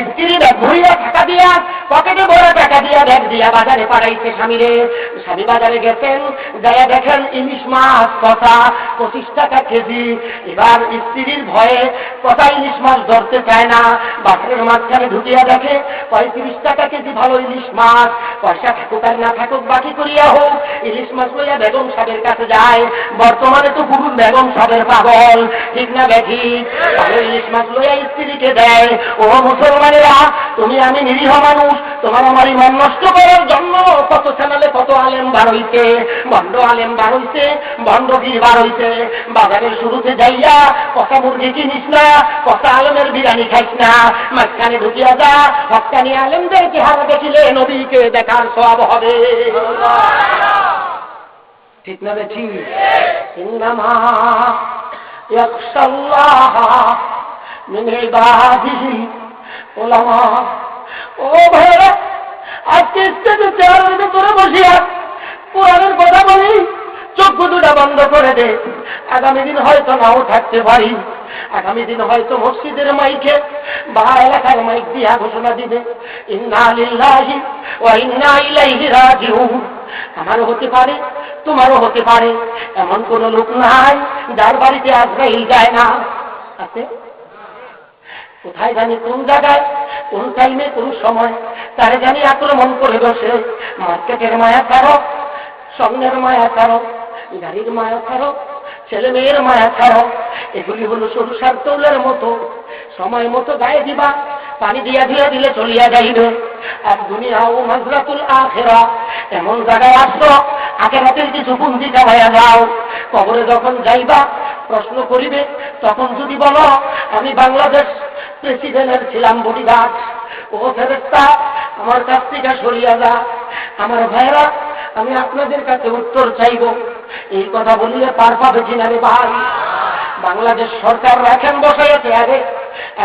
স্ত্রীরা ঘুরিয়া টাকা দিয়া, পকেটে বড় টাকা দিয়া ব্যাগ দিয়া বাজারে পাঠাইছে স্বামীরে। স্বামী বাজারে গেছেন, যাইয়া দেখেন ইলিশ মাছ কষা 25 টাকা কেজি। এবার স্ত্রীর ভয়ে কষা ইলিশ মাছ ধরতে চায় না, বাজারের মাঝখানে ঢুকিয়া দেখে 35 টাকা কেজি ভালো ইলিশ মাছ। পয়সা থাকুক আর না থাকুক বাকি করিয়া হোক ইলিশ মাছ লইয়া বেগম সাহেবের কাছে যায়। বর্তমানে তো পুরুষ বেগম সাহেবের পাগল, ঠিক না দেখি? ভালো ইলিশ মাছ লইয়া স্ত্রীকে দেয়। ও মুসলমানেরা, তুমি আমি নিরীহ মানুষ, তোমার আমার ইমান নষ্ট করার জন্য কত চ্যানেলে কত আলেম বার হইছে, ভণ্ড আলেম বার হইছে, ভণ্ড গির বার হইছে। বাজারের শুরুতে যাইয়া কষা মুরগি কিনিস না, কষা আলেমের বিরিয়ানি খাইস না, মাঝখানে ঢুকিয়া যা, হক্কানি আলেমদের চেহারা দেখিলে নবীকে দেখার সওয়াব হবে, ঠিক না বেঠি? ইন্নামা ইয়াখশাল্লাহ মিন ইবাদিহি উলামা। ও ভাইরা, আজকে স্টেজে চেয়ারের ভিতরে বসিয়া কোরআনের কথা বলি, চক্ষু দুটা বন্ধ করে দে। আগামী দিন হয়তো নাও থাকতে পারি, আগামী দিন হয়তো মসজিদের মাইকে বা এলাকার মাইক দিয়া ঘোষণা দিবে ইন্না লিল্লাহি ওয়া ইন্না ইলাইহি রাজিউন। আমারও হতে পারে, তোমারও হতে পারে। এমন কোন লোক নাই যার বাড়িতে আজরাইল যায় না, আছে? কোথায় জানি কোন জায়গায়, কোন টাইমে, কোন সময় তারে জানি আক্রমণ করে বসে। মার্কেটের মায়া ছাড়ো, স্বর্ণের মায়া ছাড়ো, গাড়ির মায়া ছাড়ো, ছেলে মেয়ের মায়া ছাড়ো। এগুলি হলো সরষার তৌলের মতো, সময় মতো গায়ে দিবা, পানি দিয়া ধুয়ে দিলে চলিয়া যাইবে। আর দুনিয়া ও মাজরাতুল আখিরা, এমন জায়গায় আসছো আখিরাতের কিছু পুঁজি কামাইয়া যাও। কবরে যখন যাইবা প্রশ্ন করিবে, তখন যদি বলো আমি বাংলাদেশ প্রেসিডেন্টের ছিলাম বডিগার্ড, ও ফেরেশতা আমার কাছ থেকে সরিয়া যা। আমার ভাইরা, আমি আপনাদের কাছে উত্তর চাইব, এই কথা বলিলে পার পাবে কিনা রে ভাই? বাংলাদেশ সরকার রাখেন বসাইছে আগে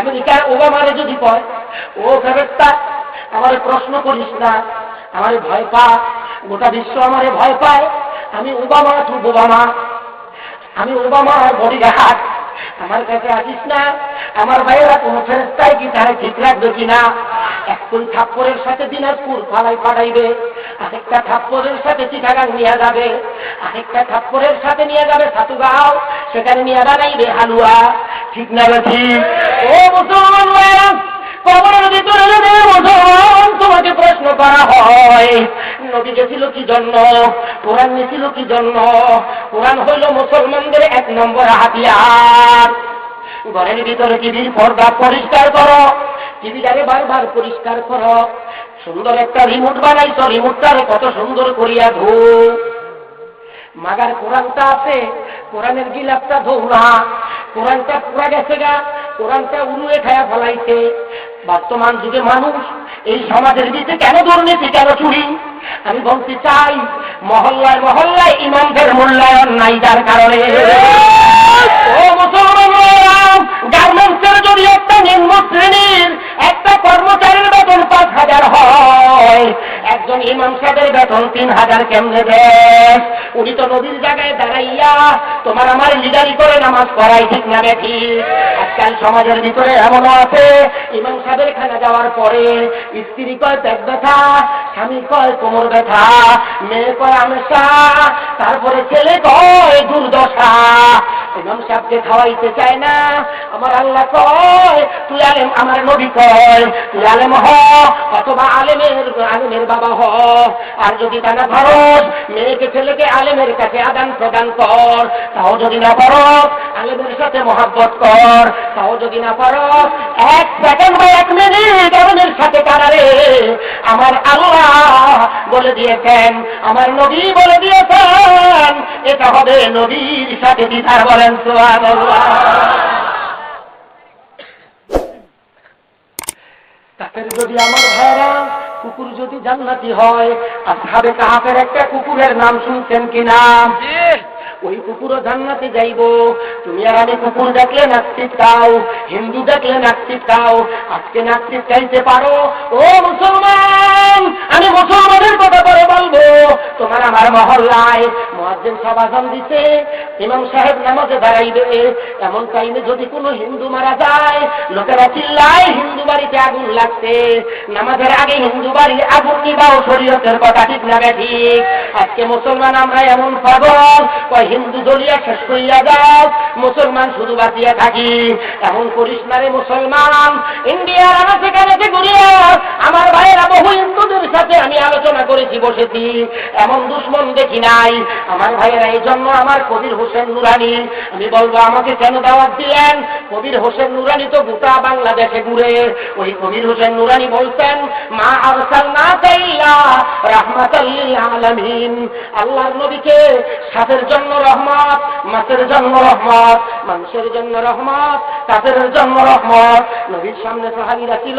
আমেরিকার ওবামারে যদি কয়, ও ফেরেশতা আমারে প্রশ্ন করিস না, আমারে ভয় পা, গোটা বিশ্ব আমারে ভয় পায়, আমি ওবামা তুই ওবামা, আমি ওবামার বডিগার্ড, আমার কাছে আসিস না। আমার ভাইয়েরা কোন ফেরেশতাই কি তারা ঠিক রাখবে কিনা? একজন থাপ্পরের সাথে দিনাজপুর পালাই পাঠাইবে, আরেকটা থাপ্পরের সাথে চিটাগাং নিয়ে যাবে, আরেকটা থাপ্পরের সাথে নিয়ে যাবে সাতুগাঁও, সেখানে নিয়ে বানাইবে হালুয়া। ঠিক না ঠিক? ও মুসলমান ভাইয়েরা, কবরের ভিতরে যদি মুসলমান তোমাকে প্রশ্ন করা হয় নবী গেছিল কি জন্য, কোরআন গেছিল কি জন্য? কোরআন হইল মুসলমানদের 1 নম্বর হাতিয়ার। ঘরের ভিতরে টিভির পর্দা পরিষ্কার করো, টিভিটাকে বারবার পরিষ্কার করো। সুন্দর একটা রিমোট বানাইছো, রিমোটটারে কত সুন্দর করিয়া ধো। মাগার কোরআনটা আছে, কোরআনের গিলাপটা ধো না, কোরআনটা পুরা গেছে গা, কোরআনটা উড়ুয়ে খায়া ফেলাইছে। বর্তমান যুগে মানুষ এই সমাজের দিকে কেন দুর্নীতি, কেন চুরি? আমি বলতে চাই, মহল্লায় মহল্লায় ইমামদের মূল্যায়ন নাই, যার কারণে ও মুসলমান, গার্মেন্টসের যদি একটা নিম্ন শ্রেণীর একটা কর্মচারীর বেতন 5,000 হয়, একজন ইমাম সাহেবের বেতন 3,000 কেমনে দেয়? উনি তো নদীর জায়গায় দাঁড়াইয়া তোমার আমার লিডারি করে নামাজ পড়াই। ঠিক না বেঠি? আজকাল সমাজের ভিতরে এমনও আছে, ইমাম সাহেবের খানা যাওয়ার পরে স্ত্রী কয় পেট ব্যথা, স্বামী কয় কোমর ব্যথা, মেয়ে কয় আমেশা, তারপরে ছেলে কয় দুর্দশা। ইমাম সাহেবকে খাওয়াইতে চায় না। আমার আল্লাহ কয় তুই আলেম, আমার নবী কয় তুই আলেম হ, অথবা আলেমের বাবা হ। আর যদি তা না পারস, মেয়েকে ছেলেকে আলেমের কাছে আদান প্রদান কর। তাও যদি না পারস, আলেমের সাথে মহাব্বত কর। তাও যদি না পারস, 1 সেকেন্ড বা 1 মিনিট আলেমের সাথে কারারে। আমার আল্লাহ বলে দিয়েছেন, আমার নবী বলে দিয়েছেন, এটা হবে নবীর সাথে দিদার। বলেন সুবহানাল্লাহ। তাদের যদি আমার ভাইরা কুকুর যদি জান্নাতি হয়, আসহাবে কাহাফের একটা কুকুরের নাম শুনছেন কিনা? ওই কুকুরও জান্নাতে যাইব। তুমি আর আমি কুকুর দেখলে নাস্তিক খাও, হিন্দু দেখলে নাস্তিক খাও, আজকে নাস্তিক চাইতে পারো? ও মুসলমান, আমি মুসলমানের কথা পরে বলবো। তোমার আমার মহল্লায় মুয়াজ্জিন সাহেব আযান দিতে, ইমাম সাহেব নামাজে দাঁড়াইবে, এমন টাইমে যদি কোনো হিন্দু মারা যায়, লোকেরা চিল্লায় হিন্দু বাড়িতে আগুন লাগছে। নামাজের আগে হিন্দু বাড়ির আগুন নিবাও শরীয়তের কথা। ঠিক না ঠিক? আজকে মুসলমান আমরা এমন পাগল, হিন্দু দলিয়া শেষ করিয়া যাও, মুসলমান শুধু বাঁচিয়া থাকি। এমন করিস না রে মুসলমান। ইন্ডিয়ার আনাচে কানাচে ঘুরিয়া আমার ভাইয়েরা বহু হিন্দুদের সাথে আমি আলোচনা করেছি, বসেছি, এমন দুশ্মন দেখি নাই। আমার ভাইয়েরা এই জন্য আমার কবির হোসেন নুরানি, আমি বলবো আমাকে কেন দাওয়াত দিলেন? কবির হোসেন নুরানি তো গোটা বাংলাদেশে ঘুরে। ওই কবির হোসেন নুরানি বলতেন, মা আরসালনাকা ইল্লা রাহমাতাল লিল আলামিন। আল্লাহর নবীকে সাথের জন্য রহমত, মাছের জন্য রহমত, মানুষের জন্য রহমত, কাফেরের জন্য রহমত। নবীর সামনে সাহাবীরা ছিল,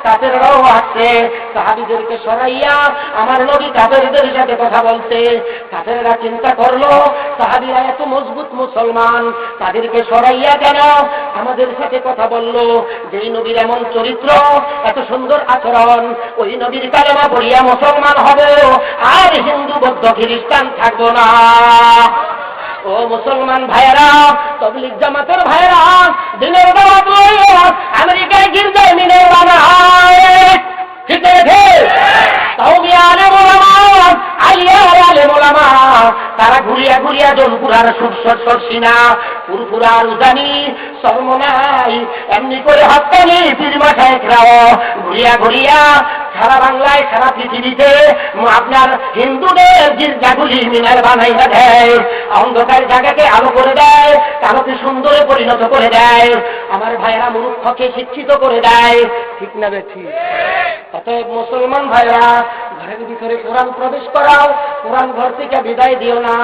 কাফেররাও আসছে, সাহাবীদেরকে সরাইয়া আমার নবী কাফেরদের সাথে কথা বলতে। কাফেররা চিন্তা করলো সাহাবীরা এত মজবুত মুসলমান, তাদেরকে সরাইয়া কেন আমাদের সাথে কথা বললো? যেই নবীর এমন চরিত্র, এত সুন্দর আচরণ, ওই নবীর কালেমা পড়িয়া মুসলমান হবে, আর হিন্দু বৌদ্ধ খ্রিস্টান থাকবো না। ও মুসলমান ভাইয়েরা, তবলিগ জামাতের ভাইয়েরা, দিনের দাওয়াত লইয়া আমেরিকায় গির্জায় মিনের বানায়। ঠিক আছে? তাও আলেম ওলামা, আলিয়া আলেম ওলামা, তারা ঘুরিয়া ঘুরিয়া জনপুরার সরসিনা, ফুরফুরার উজানি, সরমনাই, এমনি করে হত্যানি পীর মাথায় খেলাও, ঘুরিয়া ঘুরিয়া সারা বাংলায়, সারা পৃথিবীতে আপনার হিন্দুদের গির্জাগুলি মিনার বানাইয়া দেয়, অন্ধকার জায়গাকে আলো করে দেয়, কালোকে সুন্দরে পরিণত করে দেয়, আমার ভাইয়েরা মূর্খকে শিক্ষিত করে দেয়। ঠিক না বেঠি? অতএব মুসলমান ভাইরা, ঘরের ভিতরে কোরআন প্রবেশ করাও, কোরআন ঘর থেকে বিদায় দিও না।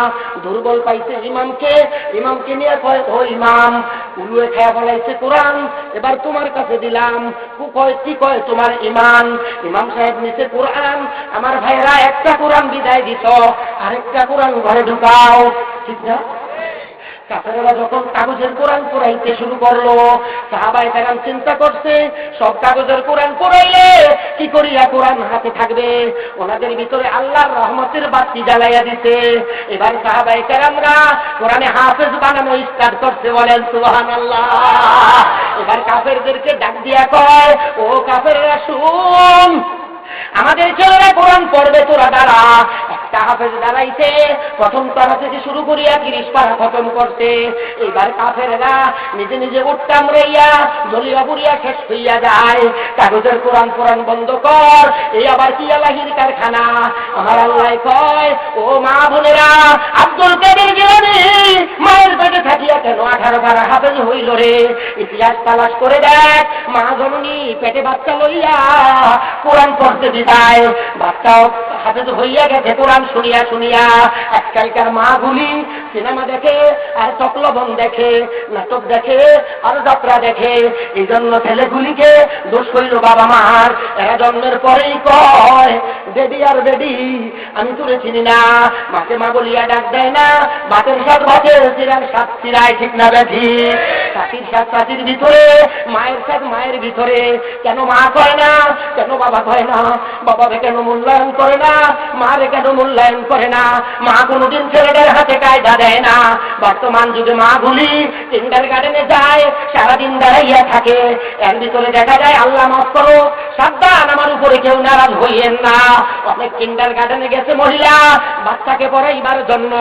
দুর্বল পাইছে ইমামকে, ইমামকে নিয়ে কয় ও ইমাম, উলুয়ে খেয়া বলাইছে কোরআন, এবার তোমার কাছে দিলাম। কি কয় তোমার ইমান? ইমাম সাহেব নিচে কোরআন, আমার ভাইরা একটা কোরআন বিদায় দিত, আরেকটা কোরআন ঘরে ঢুকাও। ঠিক না? কাফেররা যখন কাগজের কোরআন পড়াইতে শুরু করলো, সাহাবায়ে কেরাম চিন্তা করছে সব কাগজের কোরআন পড়াইলে কি করিয়া কোরআন হাতে থাকবে। ওনাদের ভিতরে আল্লাহর রহমতের বাতি জ্বালাইয়া দিতে এবার সাহাবায়ে কেরামরা কোরআনে হাফেজ বানানো স্টার্ট করছে। বলেন সুবহানাল্লাহ। এবার কাফেরদেরকে ডাক দিয়া কয়, ও কাফেররা শুন, আমাদের ছেলেরা কোরআন পড়বে, তোরা দাঁড়া। একটা হাফেজ দাঁড়াইছে, প্রথম পারা থেকে শুরু করিয়া 30 পারা খতম করতে। এইবার কাফেররা নিজে নিজে উঠতাম রইয়া জলিয়া বুড়িয়া শেষ হইয়া যায়। কাগজের কোরআন কোরআন বন্ধ কর, এই আবার কি আল্লাহির কারখানা। আমার আল্লাহ কয়, ও মা বোনেরা, আব্দুল কাদের জিলানী মায়ের পেটে থাকিয়া কেন 18 পারা হাফেজ হইল রে? ইতিহাস তালাশ করে দেখ, মা জননী পেটে বাচ্চা লইয়া কোরআন পড়তে দিতায়, বাচ্চাও হাফেজ হইয়া গেছে কোরআন শুনিয়া শুনিয়া। আজকালকার মাগুলি সিনেমা দেখে আর চকলবন দেখে, নাটক দেখে আর যাত্রা দেখে। এই জন্য ছেলেগুলিকে দোষ কইল বাবা মার। এরা জন্মের পরেই কয় বেডি আর বেডি, আমি তুলে চিনি না। মাকে মা বলিয়া ডাক দেয় না, বাতের সাথ বাতের চিরার সাথ চিরায়, ঠিক না ব্যাধি? চাচির সাথ চাচির ভিতরে, মায়ের সাথ মায়ের ভিতরে। কেন মা কয় না, কেন বাবা কয় না? বাবারে কেন মূল্যায়ন করে না, মারে কেন মূল্যায়ন করে না? মা কোনোদিন ছেলেদের হাতে কায়দা দেয় না। বর্তমান যুগে মাগুলি কিন্ডার গার্ডেনে যায়, সারাদিন দাঁড়াইয়া থাকে। এর ভিতরে দেখা যায়, আল্লাহ মাফ করো, সাবধান, আমার উপরে কেউ নারাজ হইয়েন না। অনেক কিন্ডার গার্ডেনে গেছে মহিলা বাচ্চাকে পড়াইবার জন্য,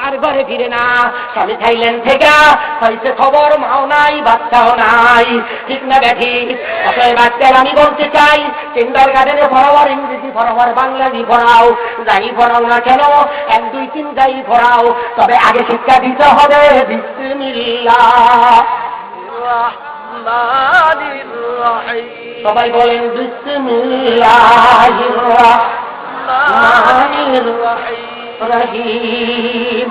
আর ঘরে ফিরে না। স্বামী থাইল্যান্ড থেকে হয়েছে খবর, মাও নাই বাচ্চাও নাই, ঠিক না ব্যাঠি? অতএব বাচ্চার আমি বলতে চাই, কিন্ডার গার্ডেনে পড়াওয়ার, ইংরেজি পড়াওয়ার, বাংলাদেশি পড়াও, যাই পড়াও না কেন, 1 2 3 যাই পড়াও, তবে আগে শিক্ষা দিতে হবে বিসমিল্লাহ। সবাই বলেন বিসমিল্লাহির রহমানির রহিম।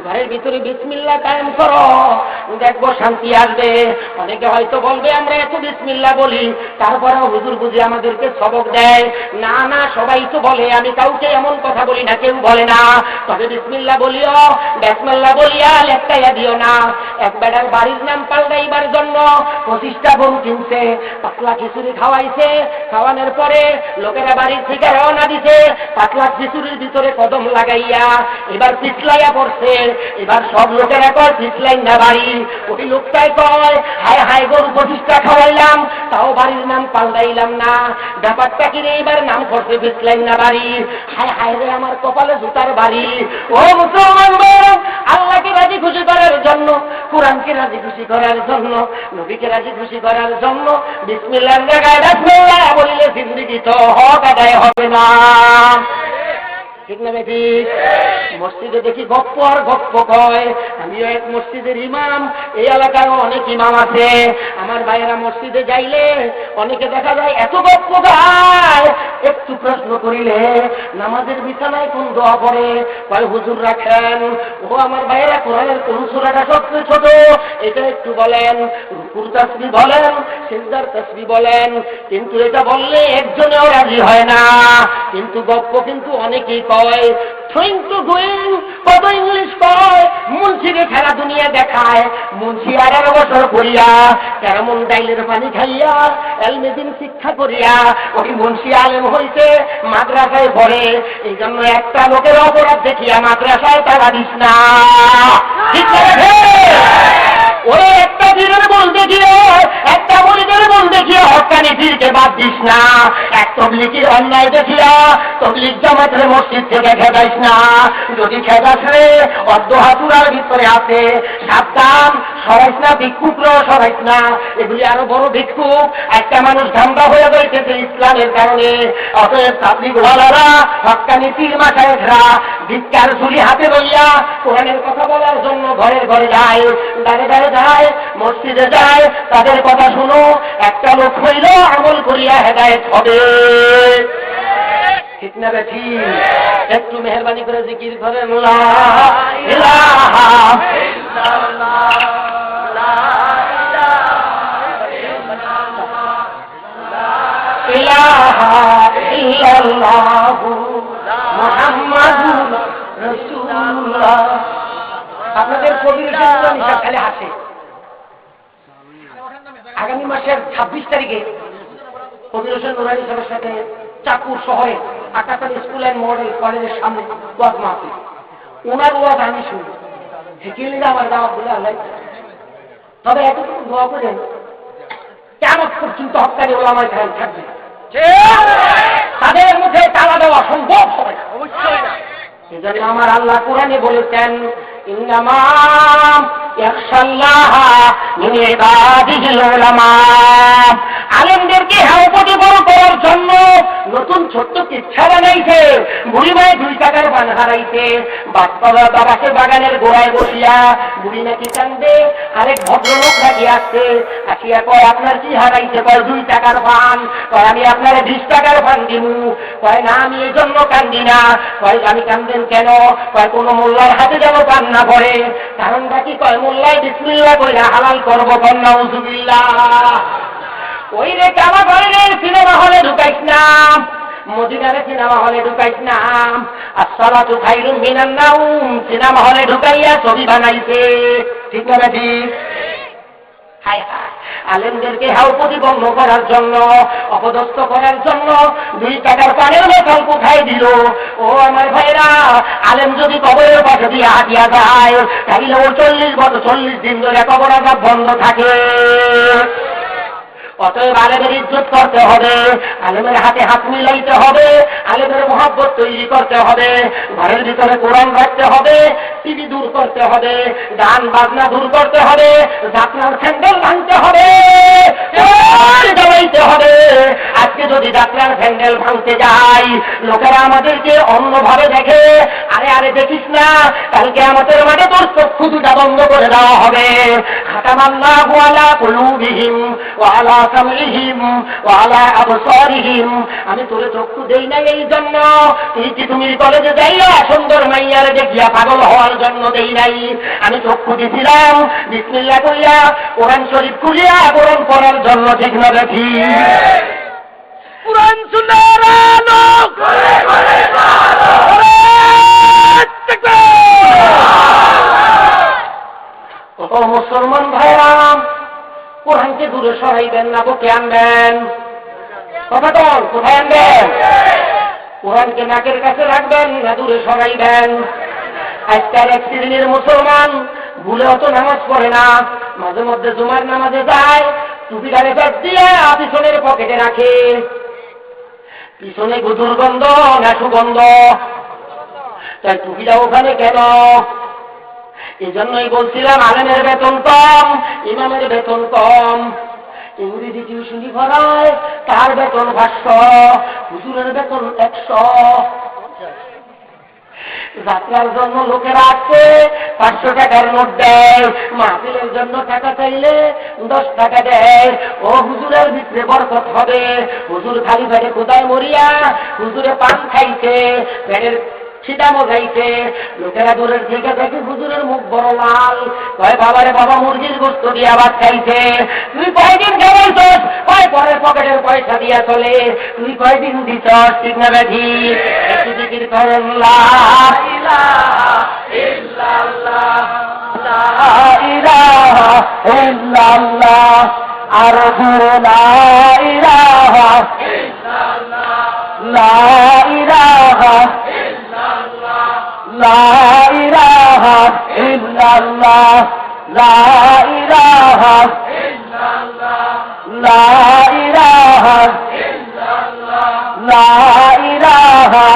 ঘরের ভিতরে বিসমিল্লাহ কায়েম করো, দেখবো শান্তি আসবে। অনেকে হয়তো বলবে আমরা এত বিসমিল্লাহ বলি, তারপরেও হুজুর বুঝি আমাদেরকে সবক দেয়। না না, সবাই তো বলে, আমি কাউকে এমন কথা বলি না, কেউ বলে না। তবে বিসমিল্লাহ বলিও, বিসমিল্লাহ বলিয়া লেখটাইয়া দিও না। এক বেটার বাড়ির নাম পাল্টাইবার জন্য 25টা গরু কিনছে, পাতলা খিচুড়ি খাওয়াইছে। খাওয়ানোর পরে লোকেরা বাড়ির থেকে রওনা দিছে, পাতলা খিচুড়ির ভিতরে কদম লাগাইয়া এবার পিছলাইয়া পড়ছে। এবার সব লোকেরা কয় পিছলাই না বাড়ি। ওই লোকটাই কয়, হায় হায়, গরু 25টা খাওয়াইলাম, তাও বাড়ির নাম পাল্টাইলাম না। ব্যাপারটা কিনে এবার নাম করছে পিছলাই না বাড়ি। হায় হায় রে, আমার কপালে জুতার বাড়ি। ও মুসলমান ভাইরা, আল্লাহকে রাজি খুশি করার জন্য, কোরআনকে রাজি খুশি করার জন্য, নবীকে রাজি খুশি করার জন্য বিসমিল্লাহর জায়গায় বিসমিল্লাহ বলিলে জিন্দেগি তো হক আদায় হবে না, ঠিক না বেটি? মসজিদে দেখি গপ্প আর গপ্প কয়। আমিও এক মসজিদের ইমাম, এই এলাকায় অনেক ইমাম আছে। আমার ভাইয়েরা মসজিদে যাইলে অনেকে দেখা যায় এত গপ্প গায়, একটু প্রশ্ন করিলে নামাজের বিছানায় কোন দোয়া পড়ে, কয় হুজুর রাখেন। ও আমার ভাইয়েরা, কোরআনের কোন সূরাটা সবচেয়ে ছোট এটা একটু বলেন। রুকুর তাসবিহ বলেন, সিজদার তাসবিহ বলেন। কিন্তু এটা বললে একজনেও রাজি হয় না। কিন্তু গপ্প কিন্তু অনেকেই কয়। থ্রোয়িং টু গোয়িং, কত ইংলিশ কয়। মুন্সিকে খেলা দুনিয়া দেখায়। মুন্সি 18 বছর করিয়া কেমন ডাইলের পানি খাইয়া এলমেদিন শিক্ষা করিয়া ওই মুন্সি আলেম হইছে, মাদ্রাসায় পড়ে। এই জন্য একটা লোকের অপরাধ দেখিয়া মাদ্রাসায় তারা দিস না, ঠিক আছে? ওই একটা পীরের বল দেখিয়ে, একটা মরিদের বল দেখিয়ে হক্কানি পীরকে বাদ দিস না। এক তবলিগের অন্যায় দেখিয়া তবলিগ জামাতের মসজিদ থেকে খেদাইস না। যদি খেদাস রে, অর্ধ হাতুরার ভিতরে আছে, সাবধান, সরাইস না, ভিক্ষুকরাও সরাইস না। এগুলি আরো বড় ভিক্ষুক। একটা মানুষ ধান্দা হয়ে যাইতেছে ইসলামের কারণে। অতএব তাবলিগ ওয়ালারা, হক্কানি পীর মাশায়েখরা ভিক্ষার ঝুলি হাতে লইয়া কোরআনের কথা বলার জন্য ঘরে ঘরে যায়, দাঁড়ে দাঁড়ে যায়, মসজিদে যায়। তাদের কথা শুনো, একটা লোক হইল আমল করিয়া হেদায়েত হবে, ঠিক না বেঠি? একটু মেহরবানি করে জিকির করেন লা ইলাহা ইল্লাল্লাহ, লা ইলাহা ইল্লাল্লাহু মুহাম্মাদুর রাসূলুল্লাহ। আপনাদের কবির হিসাব খালি হাসে। আগামী মাসের 26 তারিখে কবির হোসেন নুরানি সাহেবের সাথে চাঁদপুর শহরে আকাশান স্কুল অ্যান্ড মডেল কলেজের সামনে ওয়াজ মাহফিল। ওনার ওয়াজ আমি শুনি, হেকিলিরা আমার দাওয়াত বলে আল্লাহ। তবে এতটুকু দোয়া করেন, কেমন পর্যন্ত হক্কানি ওলামায়ে কেরাম থাকবে, তাদের মুখে তালা দেওয়া সম্ভব হবে না, অবশ্যই না। এজন্য আমার আল্লাহ কোরআনে বলেছেন, ইন্নামা ইয়াখশাল্লাহ মিন ইবাদিহিল উলামা। আলেমদেরকে হেয়পতি বড় করার জন্য নতুন ছোট্ট কিচ্ছা বানাইছে। বুড়িমায় 2 টাকার পান হারাইছে, বাবাসের বাগানের গোড়ায় বসিয়া বুড়ি নাকি কান্দে। আরেক ভদ্রলোক নাকি আসছে, আসিয়া কয় আপনার কি হারাইছে? কয় 2 টাকার পান। কয় আমি আপনার 20 টাকার পান দিমু। কয় না, আমি এই জন্য কান্দি না। কয় আমি কান্দেন কেন? কয় কোন মোল্লার হাতে যেন পান না পড়ে। কারণটা কি? কয় মোল্লায় বিসমিল্লাহ কইরা হালাল করবো, কন্যা উযুবিল্লাহ। ওই রে কাবা ঘরের সিনেমা হলে ঢুকাইস না, মদিনারে সিনেমা হলে ঢুকাইস না। আসসালাতু খায়রুম মিনান নাওম সিনেমা হলে ঢুকাইয়া ছবি বানাইছে, ঠিক না ঠিক? হায় হায়, আলেমদেরকে হেয়প্রতিপন্ন করার জন্য, অপদস্থ করার জন্য 2 টাকার পানের বোতল কোথায় দিল? ও আমার ভাইরা, আলেম যদি কবরের পাশে দিয়ে হাঁটিয়া যায়, তাহলে ওর 40 দিন ধরে কবর আযাব বন্ধ থাকে। অতএব আলেমের ইজ্জত করতে হবে, আলেমের হাতে হাত মিলাইতে হবে, আলেমের মহব্বত তৈরি করতে হবে, ঘরের ভিতরে কোরআন রাখতে হবে, টিভি দূর করতে হবে, গান বাজনা দূর করতে হবে, যাত্রার স্যান্ডেল ভাঙতে হবে, জ্বালাইতে হবে। আজকে যদি যাত্রার স্যান্ডেল ভাঙতে যাই, লোকেরা আমাদেরকে অন্যভাবে দেখে। আরে দেখিস না, কালকে আমাদের মাঠে তোর চক্ষু দুটা বন্ধ করে দেওয়া হবে। খাতামাল্লাহু আলা কুলুবিহিম ওয়া আলা সামইহিম ওয়া আলা আবসারিহিম। আমি তোরে চক্ষু দেই না এই জন্য তুই কি তুমি কলেজে যাইয়া সুন্দর মাইয়ারে দেখিয়া পাগল হওয়ার জন্য দেই নাই। আমি চক্ষু দিছিলাম বিসমিল্লাহ কইয়া কোরআন শরীফ খুলিয়া কোরআন পড়ার জন্য, ঠিক না দেখি? কোরআন সুন্নাহর আলো করে করে আলো। ও মুসলমান ভাইরা, কোরআনকে দূরে সরাইবেন না, বুকে আনবেন। কথা বল, কোথায় আনবেন? কোরআনকে নাকের কাছে রাখবেন না দূরে সরাইবেন? আজকাল এক শ্রেণীর মুসলমান ভুলেও তো নামাজ পড়ে না, মাঝে মধ্যে জুমার নামাজে যায়, টুপিটারে ব্যাগ দিয়ে পিছনের পকেটে রাখে। পিছনে দুর্গন্ধ না সুগন্ধ? তাই টুপিটা ওখানে কেন? এই জন্যই বলছিলাম আলেমের বেতন কম, ইমামের বেতন কম। ইংরেজি টিউশনি ভরায়, তার বেতন 500, হুজুরের বেতন 100। যাত্রার জন্য লোকেরা আসছে, 500 টাকার নোট দেয়। মাহফিলের জন্য টাকা চাইলে 10 টাকা দেয়। ও হুজুরের ভিতরে বরকত হবে। হুজুর খালি পেটে কোথায় মরিয়া, হুজুরে পান খাইছে, পেটের ছিটা মজাইছে। লোকেরা দূরের থেকে দেখে হুজুরের মুখ বড় লাল। কয় বাবারে বাবা, মুরগির গোশত দিয়ে ভাত খাইছে। তুই কয়দিন খাইছস? কয় পরের পকেটের পয়সা দিয়া চলে। তুই কয়দিন দিছস, ঠিক না ব্যাধি? একটু জিকির করেন লা ইলাহা ইল্লাল্লাহ, লা ইলাহা ইল্লাল্লাহ। আর জোরে লা ইলাহা ইল্লাল্লাহ, লা ইলাহা লা ইলাহা ইল্লাল্লাহ, লা ইলাহা ইল্লাল্লাহ, লা ইলাহা ইল্লাল্লাহ, লা ইলাহা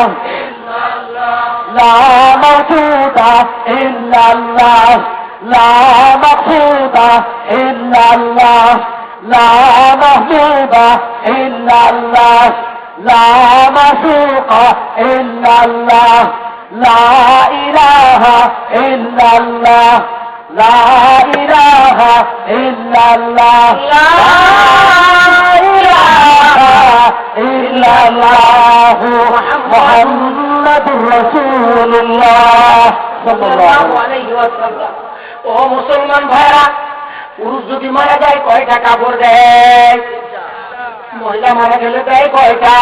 ইল্লাল্লাহ। লা মাবুদা ইল্লাল্লাহ, লা মাবুদা ইল্লাল্লাহ, লা মাহবুবা ইল্লাল্লাহ, লা মাসুকা ইল্লাল্লাহ, লা ইলাহা ইল্লাল্লাহ, লা ইলাহা ইল্লাল্লাহ, লা ইলাহা ইল্লাল্লাহ, মুহাম্মাদুর রাসূলুল্লাহ সাল্লাল্লাহু আলাইহি ওয়াসাল্লাম। ও মুসলমান ভাইরা, পুরুষ যদি মারা যায় কয়টা কাপড় দেয়? মহিলা মারা গেলে দেয় কয়টা?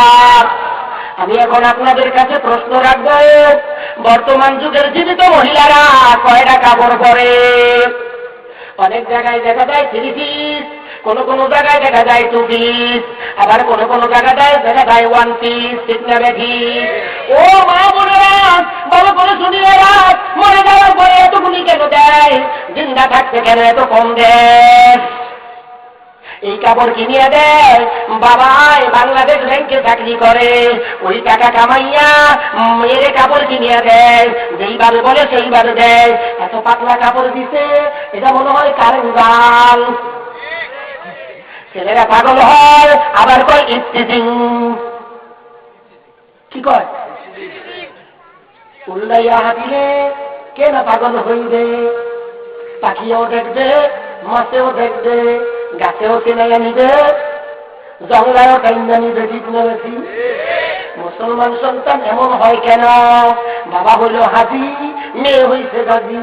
আমি এখন আপনাদের কাছে প্রশ্ন রাখব, বর্তমান যুগের জীবিত মহিলারা কয়টা কাপড় পরে? অনেক জায়গায় দেখা যায় 3 পিস, কোন কোন জায়গায় দেখা যায় 2 পিস, আবার কোন কোন জায়গায় দেখা যায় 1 পিস। ঠিক না বেঠি? ও মা বোনেরা, ভালো করে শুনিয়ে রাখ, মরে যাওয়ার পরে এতগুলি কেন দেয়? জিন্দা থাকতে কেন এত কম দেয়? এই কাপড় কিনিয়ে দেয় বাবাই বাংলাদেশ ব্যাংকে চাকরি করে, ওই টাকা কামাইয়া মেয়েরে কাপড় কিনিয়ে দেয়, যেইভাবে বলে সেইভাবে দেয়। এত পাতলা কাপড় দিছে, এটা মনে হয় কারেন্ট বাল। ছেলেরা পাগল হয়, আবার কয় ইস্তিজিং। কি কয়? উল্লাইয়া হাতিলে কে না পাগল হইবে? পাখিও দেখবে, মাছেও দেখবে, গাছেও চিনাইয়া নিবে, জঙ্গলায়ও কাইন্দা নিবে। ঠিক না বেশি? মুসলমান সন্তান এমন হয় কেন? বাবা হইল হাজি, মেয়ে হইছে গাজী।